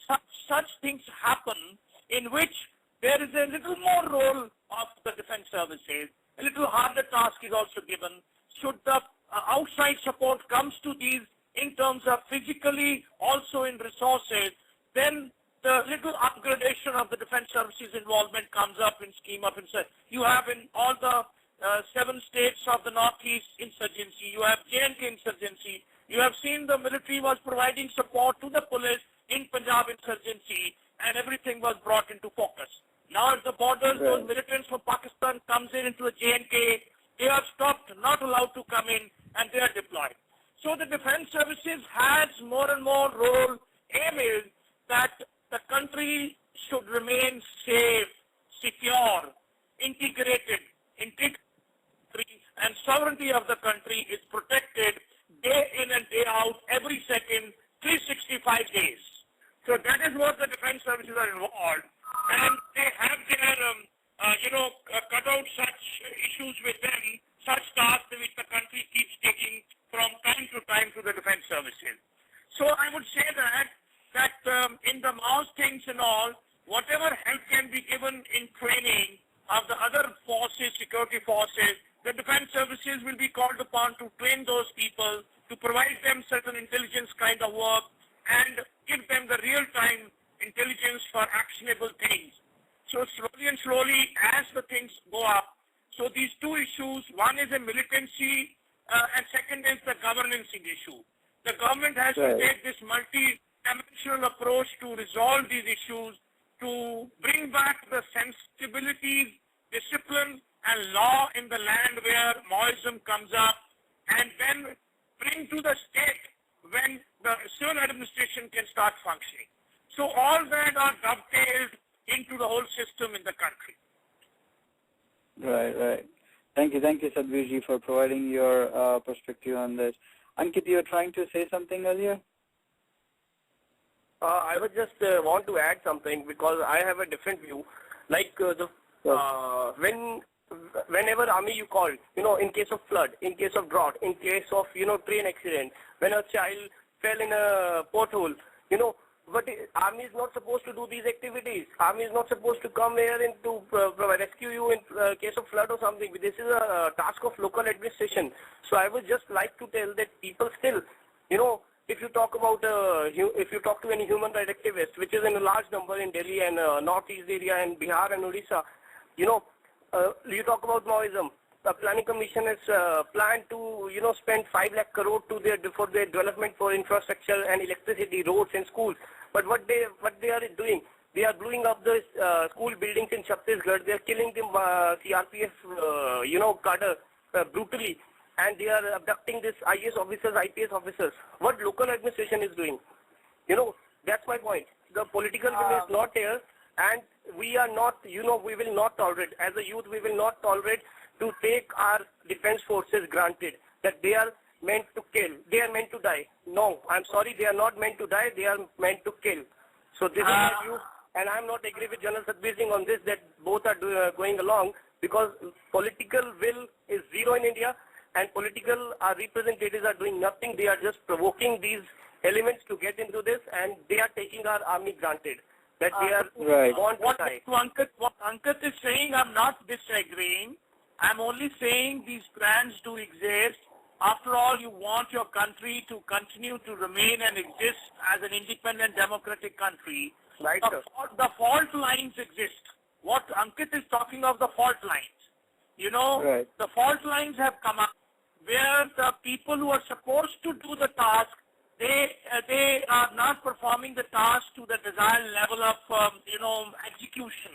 such things happen in which there is a little more role of the defense services, a little harder task is also given. Should the outside support comes to these in terms of physically, also in resources, then the little upgradation of the defense services involvement comes up in scheme of insurgency. You have in all the 7 states of the Northeast insurgency, you have J&K insurgency, you have seen the military was providing support to the police in Punjab insurgency, and everything was brought into focus. Now at the borders, those militants from Pakistan comes into a J&K, they are stopped, not allowed to come in, and they are deployed. So the defense services has more and more role. Aim is that the country should remain safe, secure, integrated, and sovereignty of the country is protected day in and day out, every second, 365 days. So that is what the defense services are involved, and they have their, cut out such issues with them, such tasks which the country keeps taking from time to the defense services. So I would say that in the mouse things and all, whatever help can be given in training of the other forces, security forces, the defense services will be called upon to train those people, to provide them certain intelligence kind of work, and give them the real-time intelligence for actionable things. So slowly and slowly, as the things go up, so these two issues, one is a militancy, and second is the governancing issue. The government has to take this multi-dimensional approach to resolve these issues, to bring back the sensibilities, discipline, and law in the land where Maoism comes up, and then bring to the state when the civil administration can start functioning. So all that are dovetailed into the whole system in the country. Right. Thank you, Satbir, for providing your perspective on this. Ankit, you were trying to say something earlier? I would just want to add something because I have a different view. Like whenever army you call, in case of flood, in case of drought, in case of train accident, when a child fell in a pothole, but army is not supposed to do these activities. Army is not supposed to come here and to rescue you in case of flood or something. This is a task of local administration. So I would just like to tell that people still, if you talk about, if you talk to any human rights activist, which is in a large number in Delhi and northeast area and Bihar and Odisha, you talk about Maoism. The planning commission has planned to, spend 5 lakh crore for their development for infrastructure and electricity, roads and schools. But what they are doing, they are blowing up the school buildings in Chhattisgarh. They are killing the CRPF, cadre brutally, and they are abducting these IAS officers, IPS officers. What local administration is doing? That's my point. The political will is not here, and we are not, we will not tolerate. As a youth, we will not tolerate to take our defense forces granted that they are meant to kill. They are meant to die. No, I'm sorry, they are not meant to die. They are meant to kill. So this is my view, and I'm not agree with General Satbir Singh on this, that both are going along, because political will is zero in India, and political representatives are doing nothing. They are just provoking these elements to get into this, and they are taking our army granted. That they are want to die. What Ankit is saying, I'm not disagreeing. I'm only saying these plans do exist. After all, you want your country to continue to remain and exist as an independent democratic country. Right, sir. The fault lines exist. What Ankit is talking of, the fault lines. The fault lines have come up where the people who are supposed to do the task, they are not performing the task to the desired level of, execution,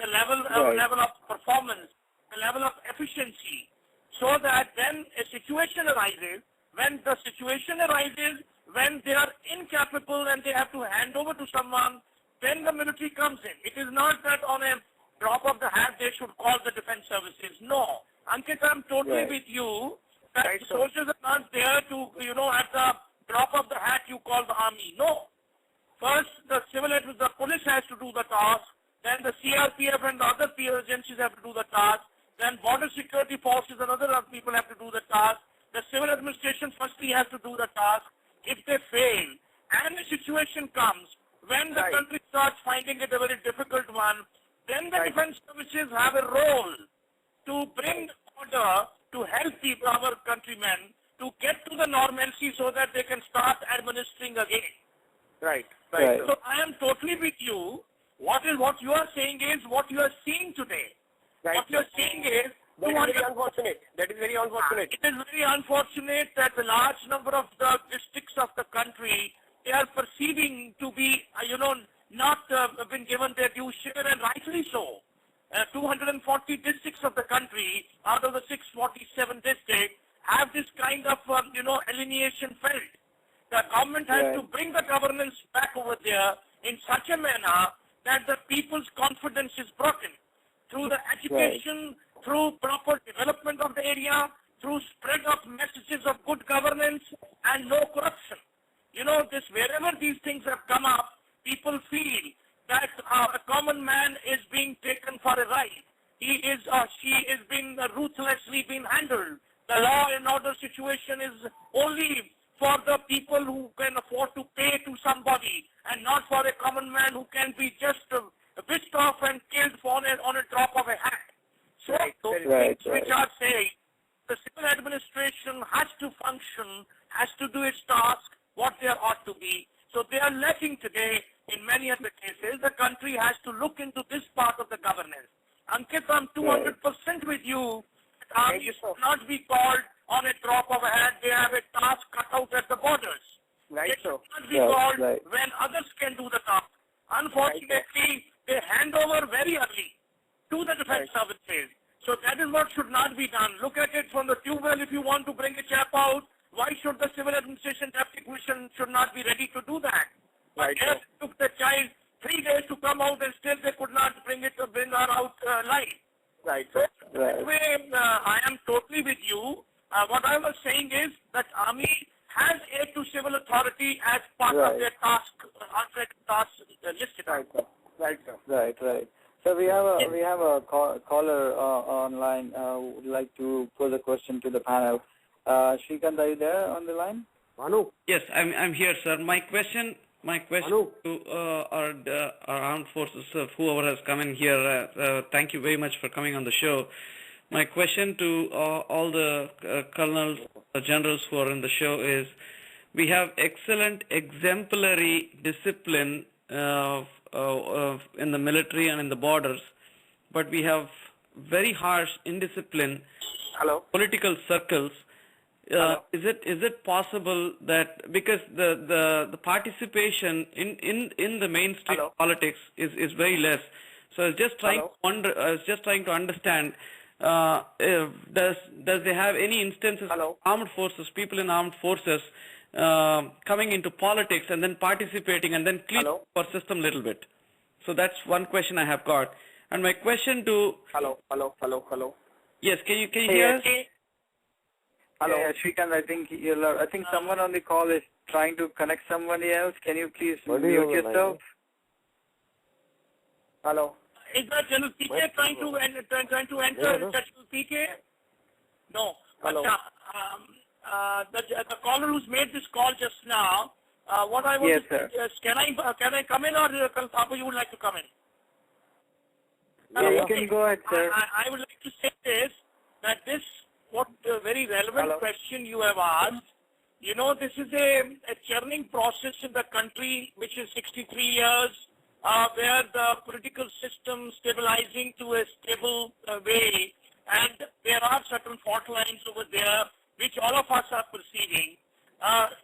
the level of performance, the level of efficiency, so that when a situation arises, when they are incapable and they have to hand over to someone, then the military comes in. It is not that on a drop of the hat they should call the defense services. No. Ankit, I'm totally with you that the soldiers are not there to, at the drop of the hat you call the army. No. First, the police has to do the task, then the CRPF and the other peer agencies have to do the task, then border security forces and other people have to do the task. The civil administration firstly has to do the task. If they fail, and the situation comes when the country starts finding it a very difficult one, then the defense services have a role to bring order, to help our countrymen to get to the normalcy so that they can start administering again. Right. So I am totally with you. What you are saying is what you are seeing today. Right. What you are saying is that is very unfortunate. That is very unfortunate. It is very unfortunate that a large number of the districts of the country, they are perceiving to be, not been given their due share, and rightly so. 240 districts of the country out of the 647 districts have this kind of, alienation felt. The government has to bring the governance back over there in such a manner that the people's confidence is broken. Through the education, through proper development of the area, through spread of messages of good governance and no corruption. Wherever these things have come up, people feel that a common man is being taken for a ride. He is or she is being ruthlessly being handled. The law and order situation is only for the people who can afford to pay to somebody, and not for a common man who can be just whisked off and killed on a drop of a hat. So those things which are saying the civil administration has to function, has to do its task, what there ought to be. So they are lacking today in many of the cases. The country has to look into this part of the governance. Ankit, I'm 200% with you. Army should not be called on a drop of a hat. They have a task cut out at the borders. They should not be called when others can do the task. Unfortunately, they hand over very early to the defense services. So that is what should not be done. Look at it from the tube well. If you want to bring a chap out, why should the civil administration deputy commission should not be ready to do that? But it took the child 3 days to come out, and still they could not bring her out alive. So that way, I am totally with you. What I was saying is that army has aid to civil authority as part of their task, listed. Right. So we have a caller online who would like to pose a question to the panel. Shrikant, are you there on the line? Manu? Yes, I'm here, sir. My question My question Hello. to our armed forces, whoever has come in here, thank you very much for coming on the show. My question to all the colonels, generals who are in the show is, we have excellent exemplary discipline in the military and in the borders, but we have very harsh indiscipline. Hello. Political circles. Is it possible that because the participation in the mainstream politics is very less, so I was just trying to understand, does they have any instances of armed forces, people in armed forces coming into politics and then participating and then clean our system a little bit? So that's one question I have got. And my question to Hello. Yes, can you hear us? Hello. Yeah, Shrikant, I think someone on the call is trying to connect somebody else. Can you please mute yourself? Hello. Is that General PK trying to enter General PK? No. Hello. The caller who's made this call just now, what I want to say is, can I come in, or Thapar, you would like to come in? Yeah, you can go ahead, sir. I would like to say this, that this, what a very relevant question you have asked. You know, this is a churning process in the country, which is 63 years, where the political system stabilizing to a stable way, and there are certain fault lines over there, which all of us are perceiving.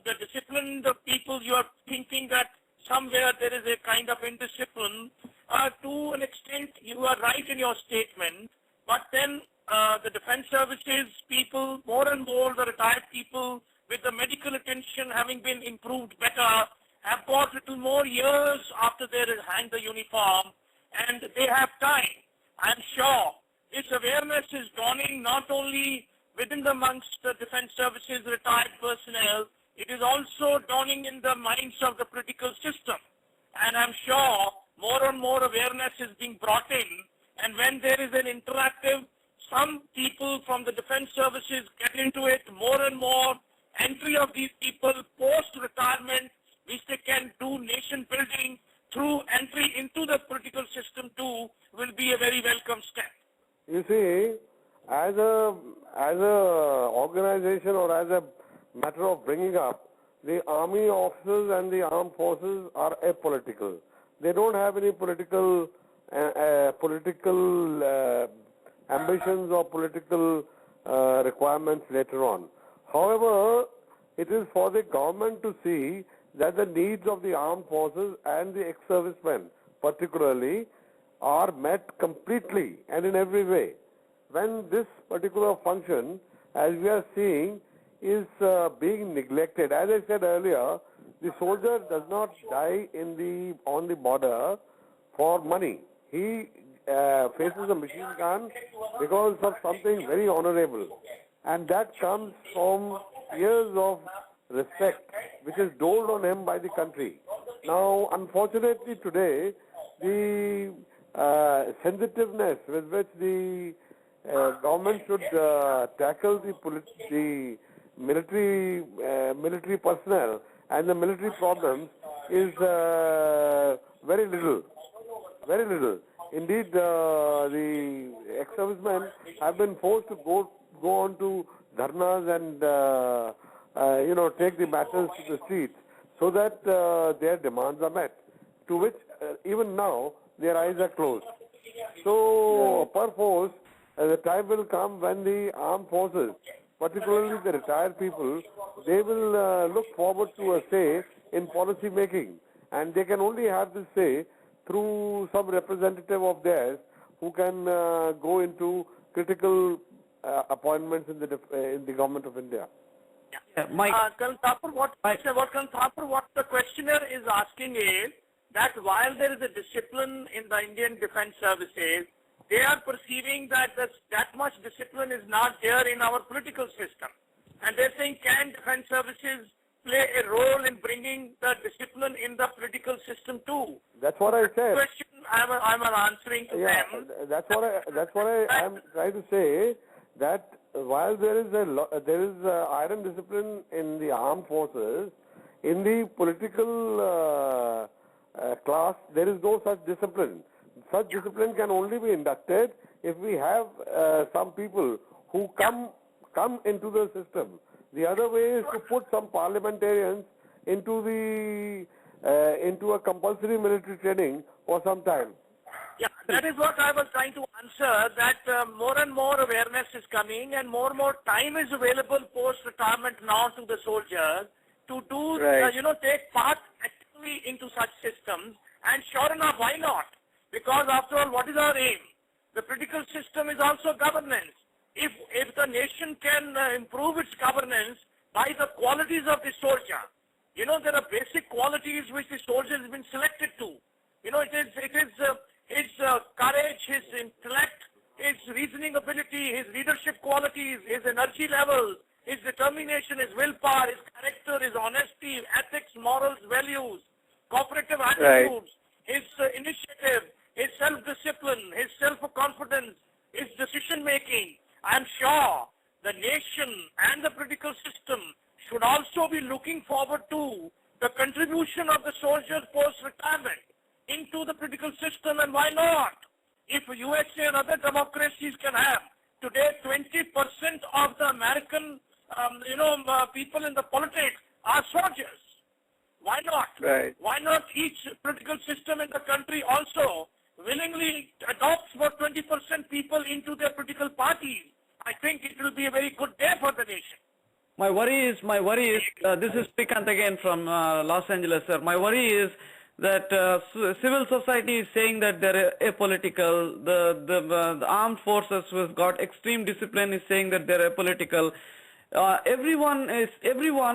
The disciplined people, you are thinking that somewhere there is a kind of indiscipline. To an extent, you are right in your statement, but then the defense services people, more and more the retired people with the medical attention having been improved better, have got little more years after they hang the uniform, and they have time. I'm sure this awareness is dawning not only within the amongst the defense services retired personnel, it is also dawning in the minds of the political system. And I'm sure more and more awareness is being brought in, and when there is an interactive, some people from the defense services get into it more and more. Entry of these people post-retirement, which they can do nation building through entry into the political system too, will be a very welcome step. You see, as a organization or as a matter of bringing up, the army officers and the armed forces are apolitical. They don't have any political ambitions or political requirements later on. However, it is for the government to see that the needs of the armed forces and the ex-servicemen particularly are met completely and in every way. When this particular function, as we are seeing, is being neglected, as I said earlier, the soldier does not die on the border for money. He faces a machine gun because of something very honorable, and that comes from years of respect which is doled on him by the country. Now, unfortunately today, the sensitiveness with which the government should tackle the military personnel and the military problems is very little. Very little. Indeed, the ex-servicemen have been forced to go on to dharnas and take the matters to the streets so that their demands are met, to which even now their eyes are closed. So, perforce, the time will come when the armed forces, particularly the retired people, they will look forward to a say in policy making, and they can only have this say through some representative of theirs who can go into critical appointments in the government of India. Mike. Thapar, what the questioner is asking is that while there is a discipline in the Indian defense services, they are perceiving that that much discipline is not there in our political system. And they're saying, can defense services play a role in bringing the discipline in the political system too? That's what I said. Question I'm answering to them. That's what I am trying to say, that while there is iron discipline in the armed forces, In the political class, there is no such discipline. Such discipline can only be inducted if we have some people who come into the system. The other way is to put some parliamentarians into a compulsory military training for some time. Yeah, that is what I was trying to answer, that more and more awareness is coming and more time is available post-retirement now to the soldiers to do, take part actively into such systems. And sure enough, why not? Because after all, what is our aim? The political system is also governance. If the nation can improve its governance by the qualities of the soldier, there are basic qualities which the soldier has been selected to. It is his courage, his intellect, his reasoning ability, his leadership qualities, his energy levels, his determination, his willpower, his character, his honesty, ethics, morals, values, cooperative attitudes, his initiative, his self-discipline, his self-confidence, his decision-making. I am sure the nation and the political system should also be looking forward to the contribution of the soldiers post-retirement into the political system, and why not? If USA and other democracies can have today 20% of the American, people in the politics are soldiers. Why not? Right. Why not each political system in the country also willingly adopts for 20% people into their political parties? I think it will be a very good day for the nation. My worry is, this is Vijayanth again from Los Angeles, sir. My worry is that civil society is saying that they're apolitical. The armed forces who have got extreme discipline is saying that they're apolitical. Everyone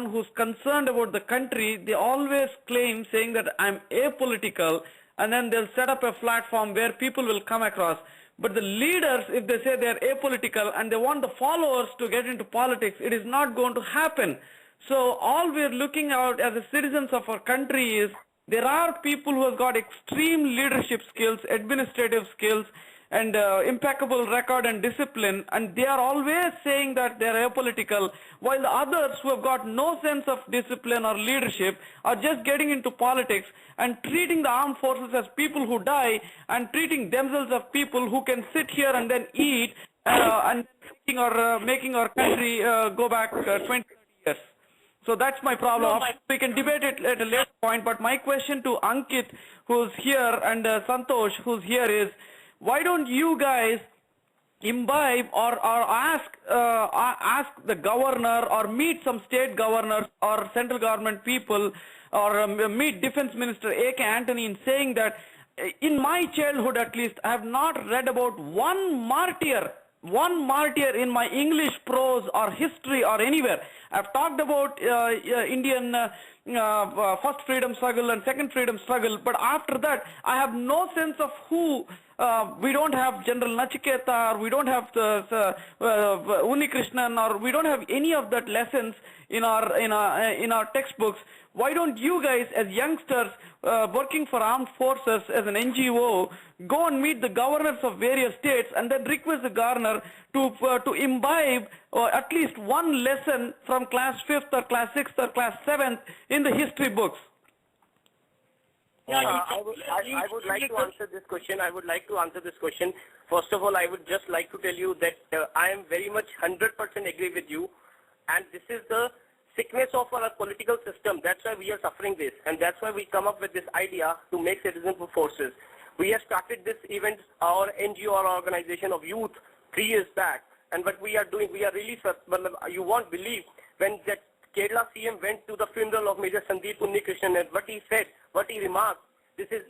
who's concerned about the country, they always claim saying that I'm apolitical, and then they'll set up a platform where people will come across. But the leaders, if they say they're apolitical and they want the followers to get into politics, it is not going to happen. So all we're looking out as the citizens of our country is there are people who have got extreme leadership skills, administrative skills, and impeccable record and discipline, and they are always saying that they are apolitical, while the others who have got no sense of discipline or leadership are just getting into politics and treating the armed forces as people who die and treating themselves as people who can sit here and then eat and making our country go back 20 years. So that's my problem. We can debate it at a later point, but my question to Ankit, who's here, and Santhosh, who's here, is why don't you guys imbibe or ask the governor or meet some state governors or central government people or meet Defense Minister AK Antony in saying that in my childhood at least I have not read about one martyr in my English prose or history or anywhere. I've talked about Indian first freedom struggle and second freedom struggle, but after that I have no sense of who. We don't have General Nachiketa, or we don't have Uni Krishnan, or we don't have any of that lessons in our textbooks. Why don't you guys, as youngsters working for armed forces as an NGO, go and meet the governors of various states and then request the governor to imbibe at least one lesson from class 5th or class 6th or class 7th in the history books? I would like to answer this question. First of all, I would just like to tell you that I am very much 100% agree with you, and this is the sickness of our political system. That's why we are suffering this, and that's why we come up with this idea to make citizen forces. We have started this event, our NGO or organization of youth, 3 years back, and what we are doing, we are really, you won't believe, when that Kerala CM went to the funeral of Major Sandeep Unnikrishnan, and what he said, what he remarked, this is,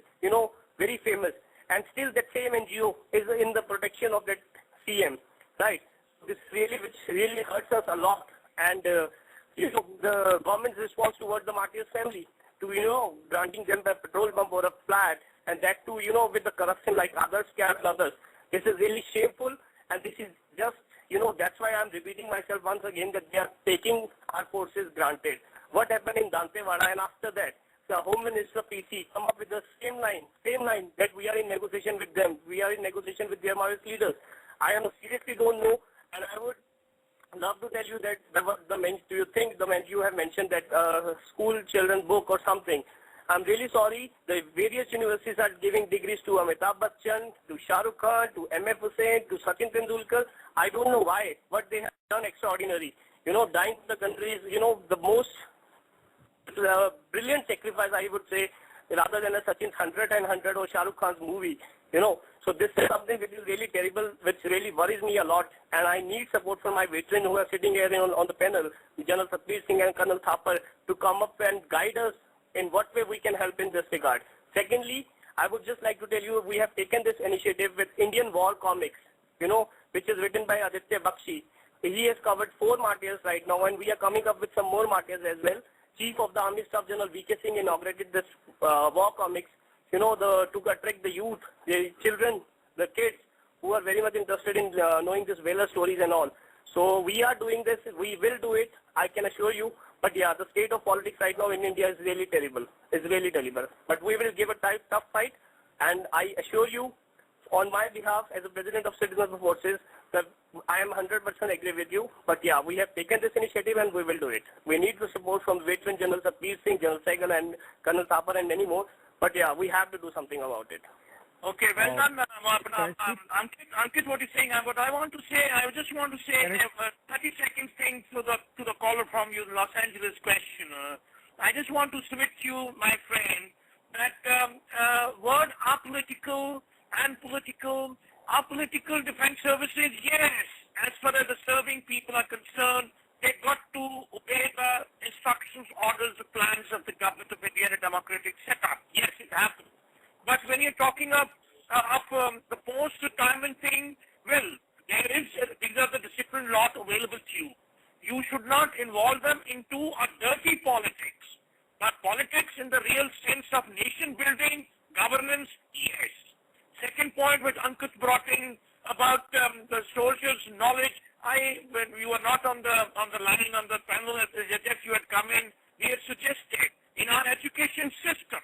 very famous. And still that same NGO is in the protection of that CM, right? This which really hurts us a lot. And, the government's response towards the martyrs' family to, granting them a petrol pump or a flat, and that too, with the corruption like others, scams others. This is really shameful, and this is just, that's why I'm repeating myself once again that they are taking our forces granted. What happened in Dantewada, and after that, the Home Minister PC come up with the same line that we are in negotiation with them. We are in negotiation with their Maoist leaders. I seriously don't know, and love to tell you that do you think you have mentioned that school children book or something? I'm really sorry. The various universities are giving degrees to Amitabh Bachchan, to Shah Rukh Khan, to M.F. Hussain, to Sachin Tendulkar. I don't know why, but they have done extraordinary. Dying for the country is, the most brilliant sacrifice, I would say, rather than a Sachin's 100 and 100 or Shah Rukh Khan's movie. So this is something which is really terrible, which really worries me a lot, and I need support from my veterans who are sitting here on the panel, General Satbir Singh and Colonel Thapar, to come up and guide us in what way we can help in this regard. Secondly, I would just like to tell you we have taken this initiative with Indian War Comics, which is written by Aditya Bakshi. He has covered 4 martyrs right now, and we are coming up with some more martyrs as well. Chief of the Army Staff General V.K. Singh inaugurated this war comics, to attract the youth, the children, the kids who are very much interested in knowing these valor stories and all. So we are doing this. We will do it, I can assure you. But yeah, the state of politics right now in India is really terrible. It's really terrible. But we will give a tough fight, and I assure you, on my behalf as a President of Citizens Forces, that I am 100% agree with you. But yeah, we have taken this initiative and we will do it. We need the support from veteran General Satbir Singh, General Sehgal and Colonel Thapar and many more. But yeah, we have to do something about it. Okay, well done, Ankit, what you're saying. What I want to say, I just want to say a 30-second thing to the caller from your Los Angeles question. I just want to submit to you, my friend, that word apolitical and political, apolitical defense services, yes, as far as the serving people are concerned, they've got to obey the instructions, orders, the plans of the government of India in a democratic setup. Yes, it happens. But when you're talking of the post-retirement thing, well, these are the discipline laws available to you. You should not involve them into a dirty politics. But politics in the real sense of nation building, governance, yes. Second point which Ankit brought in about the soldiers' knowledge, when you were not on the line on the panel, as if you had come in, we had suggested in our education system,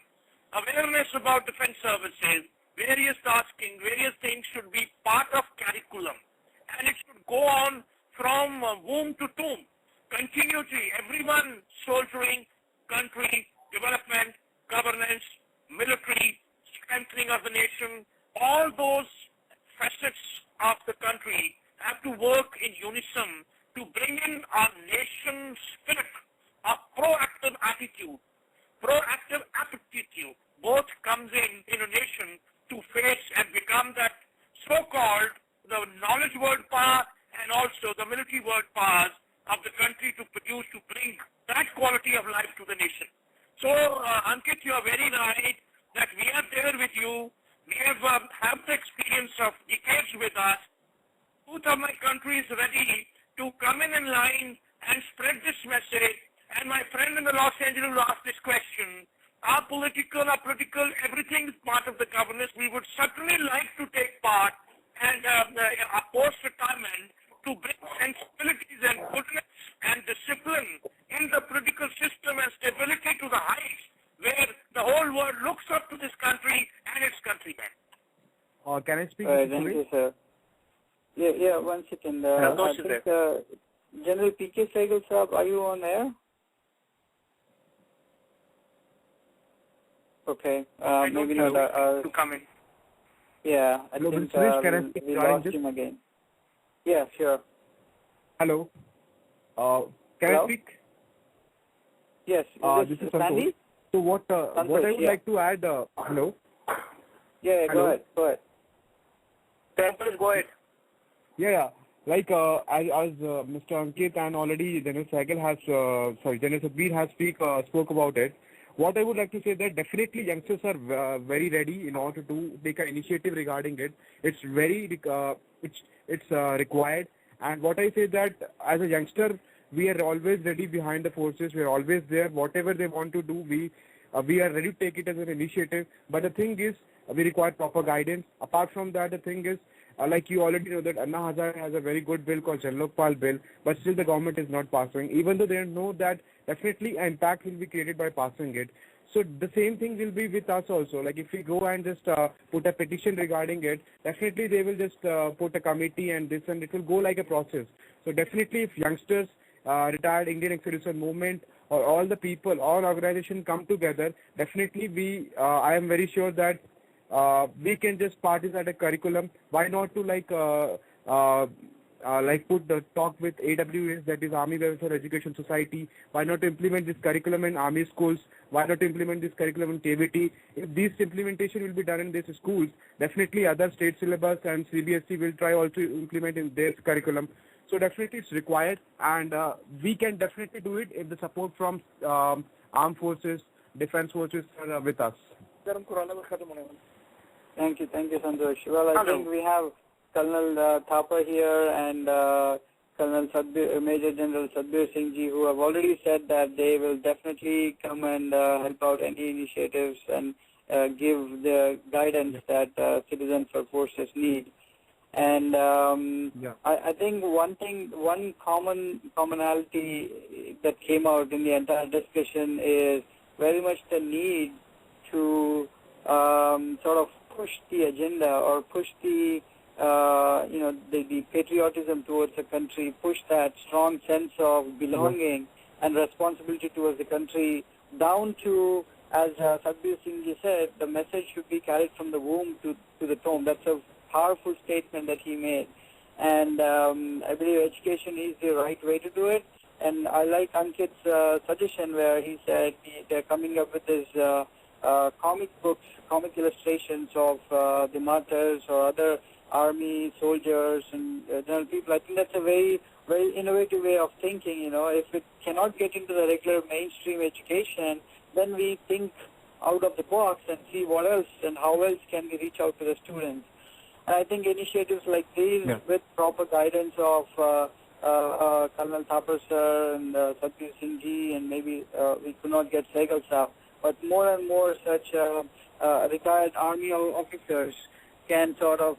awareness about defense services, various tasking, various things should be part of curriculum. And it should go on from womb to tomb. Continuity, everyone soldiering, country, development, governance, military, strengthening of the nation, all those facets of the country have to work in unison to bring in our nation's spirit, a proactive attitude, proactive aptitude. Both comes in a nation to face and become that so-called the knowledge word power and also the military word powers of the country to produce, to bring that quality of life to the nation. So, Ankit, you are very right that we are there with you. We have the experience of decades with us. Both of my country is ready to come in line and spread this message. And my friend in the Los Angeles asked this question. Our political, everything is part of the governance. We would certainly like to take part and post-retirement to bring sensibilities and goodness and discipline in the political system and stability to the heights where the whole world looks up to this country and its countrymen. Can I speak? Thank you, sir. Yeah, 1 second. I think, General P.K. Sehgal, sir, are you on air? Okay, maybe not. To come in. Yeah, I think we lost him again. Yeah, sure. Hello. Can I speak? Yes. This is Santhosh. So what I would like to add, hello? Yeah, hello? Go ahead. Please go ahead. Yeah. Like as Mr. Ankit and already General Sehgal has, General Satbir has spoke about it. What I would like to say that definitely youngsters are very ready in order to take an initiative regarding it. It's very it's required. And what I say that as a youngster, we are always ready behind the forces. We are always there. Whatever they want to do, we are ready to take it as an initiative. But the thing is, we require proper guidance. Apart from that, the thing is, like you already know that Anna Hazare has a very good bill called Jan Lokpal bill, but still the government is not passing. Even though they know that definitely an impact will be created by passing it. So the same thing will be with us also. Like if we go and just put a petition regarding it, definitely they will just put a committee and this, and it will go like a process. So definitely if youngsters, retired Indian ex-servicemen movement, or all the people, all organizations come together, definitely I am very sure that we can just participate a curriculum. Why not to put the talk with AWS, that is Army Welfare Education Society. Why not to implement this curriculum in Army schools? Why not to implement this curriculum in KVT? If this implementation will be done in these schools, definitely other state syllabus and CBSE will try also implement in their curriculum. So definitely it's required, and we can definitely do it if the support from armed forces, defense forces are with us. Thank you, Santhosh. Well, I think we have Colonel Thapar here and Colonel Satbir, Major General Satbir Singh ji, who have already said that they will definitely come and help out any initiatives and give the guidance that citizens or forces need. And I think one commonality that came out in the entire discussion is very much the need to sort of push the agenda or push the the patriotism towards the country, push that strong sense of belonging and responsibility towards the country down to, as Satbir Singh ji said, the message should be carried from the womb to the tomb. That's a powerful statement that he made. And I believe education is the right way to do it. And I like Ankit's suggestion where he said they're coming up with this comic books, comic illustrations of the martyrs or other army soldiers and general people. I think that's a very, very innovative way of thinking. If it cannot get into the regular mainstream education, then we think out of the box and see what else and how else can we reach out to the students. And I think initiatives like these with proper guidance of Colonel Thapar sir and Satbir Singh ji, and maybe we could not get Sehgal sir, but more and more such retired army officers can sort of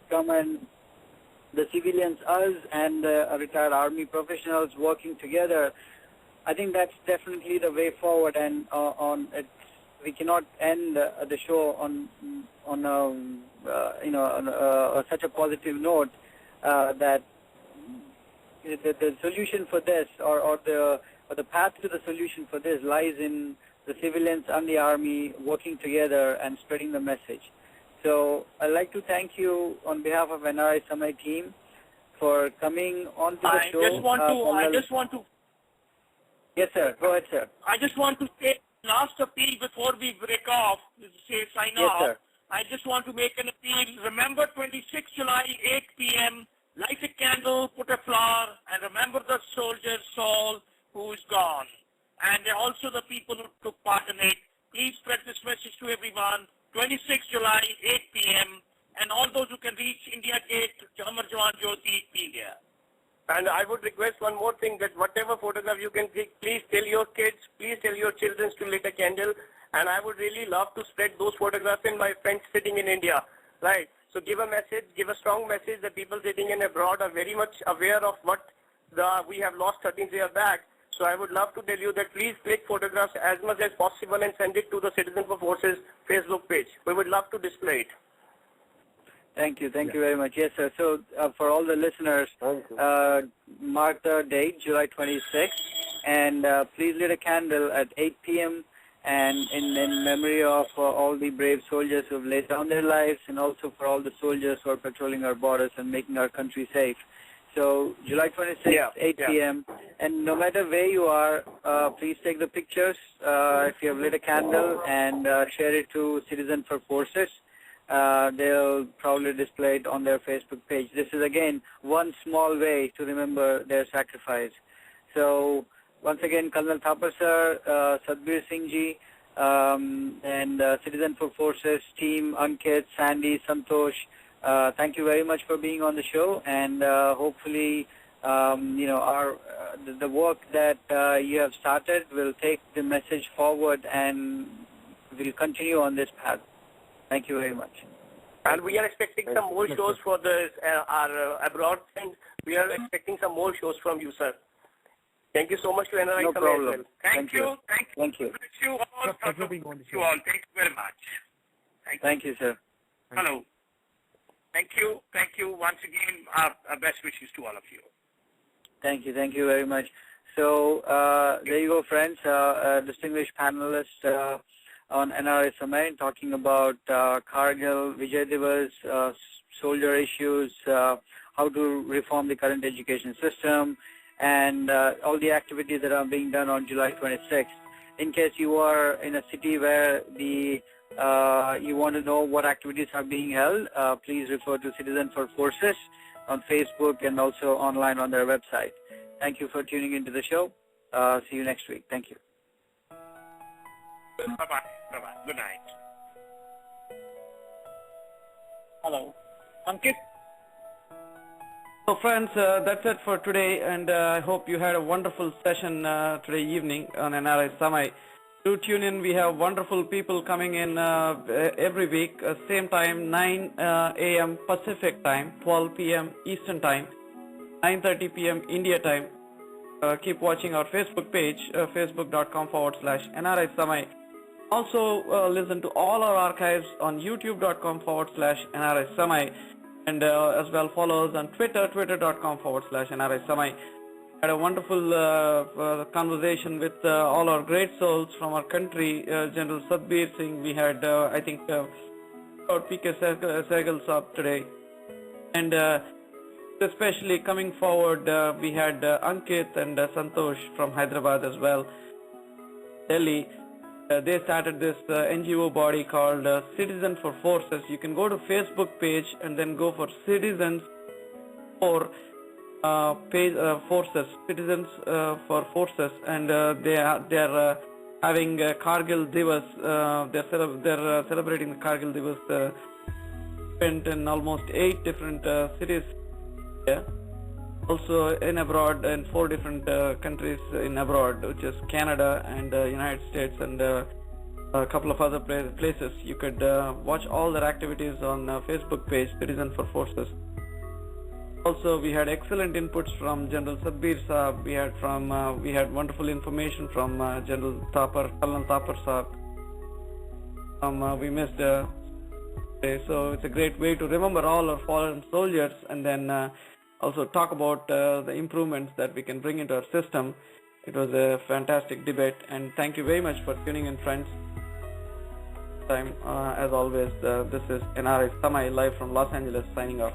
come and the civilians, us and retired army professionals working together. I think that's definitely the way forward, and we cannot end the show on such a positive note that the solution for this or the path to the solution for this lies in the civilians and the army working together and spreading the message. So I'd like to thank you on behalf of NRI Samay team for coming on to the show. I just want to. Yes, sir. Go ahead, sir. I just want to say last appeal before we break off, sign yes, off. Sir. I just want to make an appeal. Remember 26 July, 8 p.m., light a candle, put a flower, and remember the soldier's soul who is gone. And also the people who took part in it. Please spread this message to everyone. 26 July, 8 p.m., and all those who can reach India Gate, Amar Jawan Jyoti, India. And I would request one more thing, that whatever photograph you can take, please tell your kids, please tell your children to lit a candle. And I would really love to spread those photographs in my friends sitting in India. Right? So give a message, give a strong message that people sitting in abroad are very much aware of what we have lost 13 years back. So I would love to tell you that please click photographs as much as possible and send it to the Citizen for Forces Facebook page. We would love to display it. Thank you very much. Yes, sir. So for all the listeners, mark the date, July 26th, and please lit a candle at 8 p.m. and in memory of all the brave soldiers who have laid down their lives, and also for all the soldiers who are patrolling our borders and making our country safe. So July 26th, 8 p.m. And no matter where you are, please take the pictures if you have lit a candle and share it to Citizen for Forces. They'll probably display it on their Facebook page. This is again one small way to remember their sacrifice. So once again, Colonel Thapar sir, Satbir Singh ji, and Citizen for Forces team, Ankit, Sandy, Santhosh, thank you very much for being on the show, and hopefully the work that you have started will take the message forward and will continue on this path. Thank you very much. And we are expecting some more shows for our abroad, and we are expecting some more shows from you, sir. Thank you so much to NRI No Samay as problem. well. Thank you. Thank you. Bless you all. Pleasure being on the You show. all. Thank you very much. Thank you, sir. Hello. Thank you. Thank you once again. Our best wishes to all of you. Thank you. Thank you very much. So there you go, friends. Distinguished panelists on NRI Samay talking about Kargil, Vijay Divas, soldier issues, how to reform the current education system, and all the activities that are being done on July 26th. In case you are in a city where you want to know what activities are being held, please refer to Citizen for Forces on Facebook and also online on their website. Thank you for tuning into the show. See you next week. Thank you. Bye-bye. Bye-bye. Good night. Hello. Ankit? So friends, that's it for today, and I hope you had a wonderful session today evening on NRI Samay. Do tune in. We have wonderful people coming in every week, same time, 9 a.m. Pacific time, 12 p.m. Eastern time, 9:30 p.m. India time. Keep watching our Facebook page, facebook.com/NRI Samay. Also listen to all our archives on youtube.com/NRI Samay. And as well follow us on Twitter, twitter.com/NRI Samay. Had a wonderful conversation with all our great souls from our country, General Satbir Singh. We had, I think, about PK Sehgal Saab today. And especially coming forward, we had Ankit and Santhosh from Hyderabad as well, Delhi. They started this NGO body called Citizen for Forces. You can go to Facebook page and then go for Citizens for Forces, Citizens for Forces, and they are having Kargil Divas. They're celebrating the Kargil Divas event in almost 8 different cities. Yeah. Also in abroad, in 4 different countries in abroad, which is Canada and United States and a couple of other places. You could watch all their activities on Facebook page, Citizen for Forces. Also, we had excellent inputs from General Satbir Saab. We had wonderful information from General Thapar, Colonel Thapar Saab. We missed so it's a great way to remember all our fallen soldiers and then also talk about the improvements that we can bring into our system. It was a fantastic debate, and thank you very much for tuning in, friends. As always, this is NRI Samay live from Los Angeles signing off.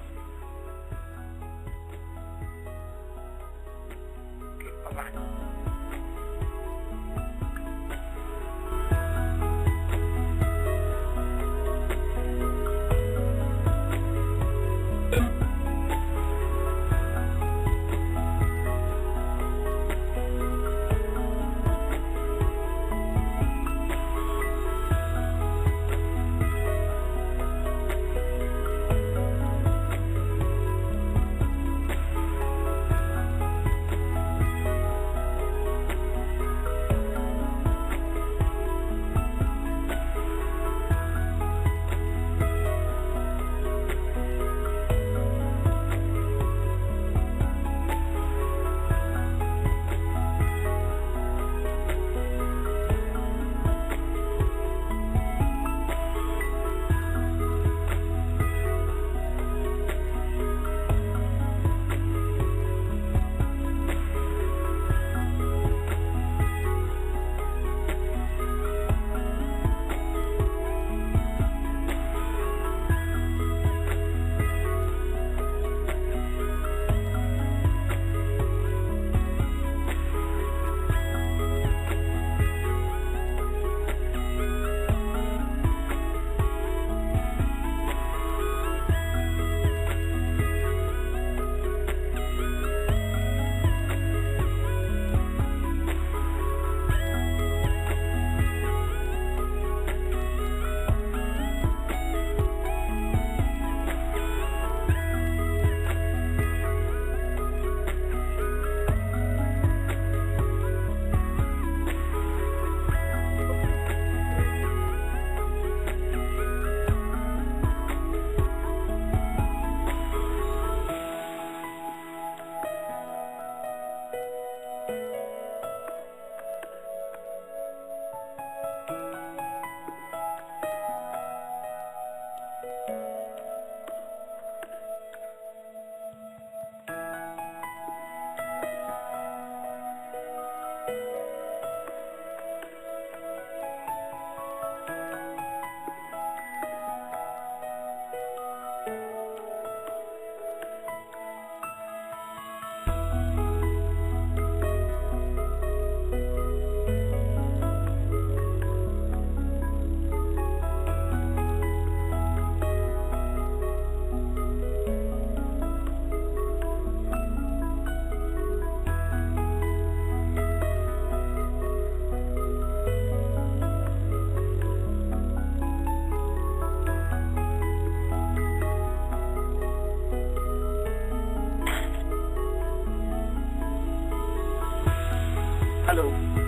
Hello.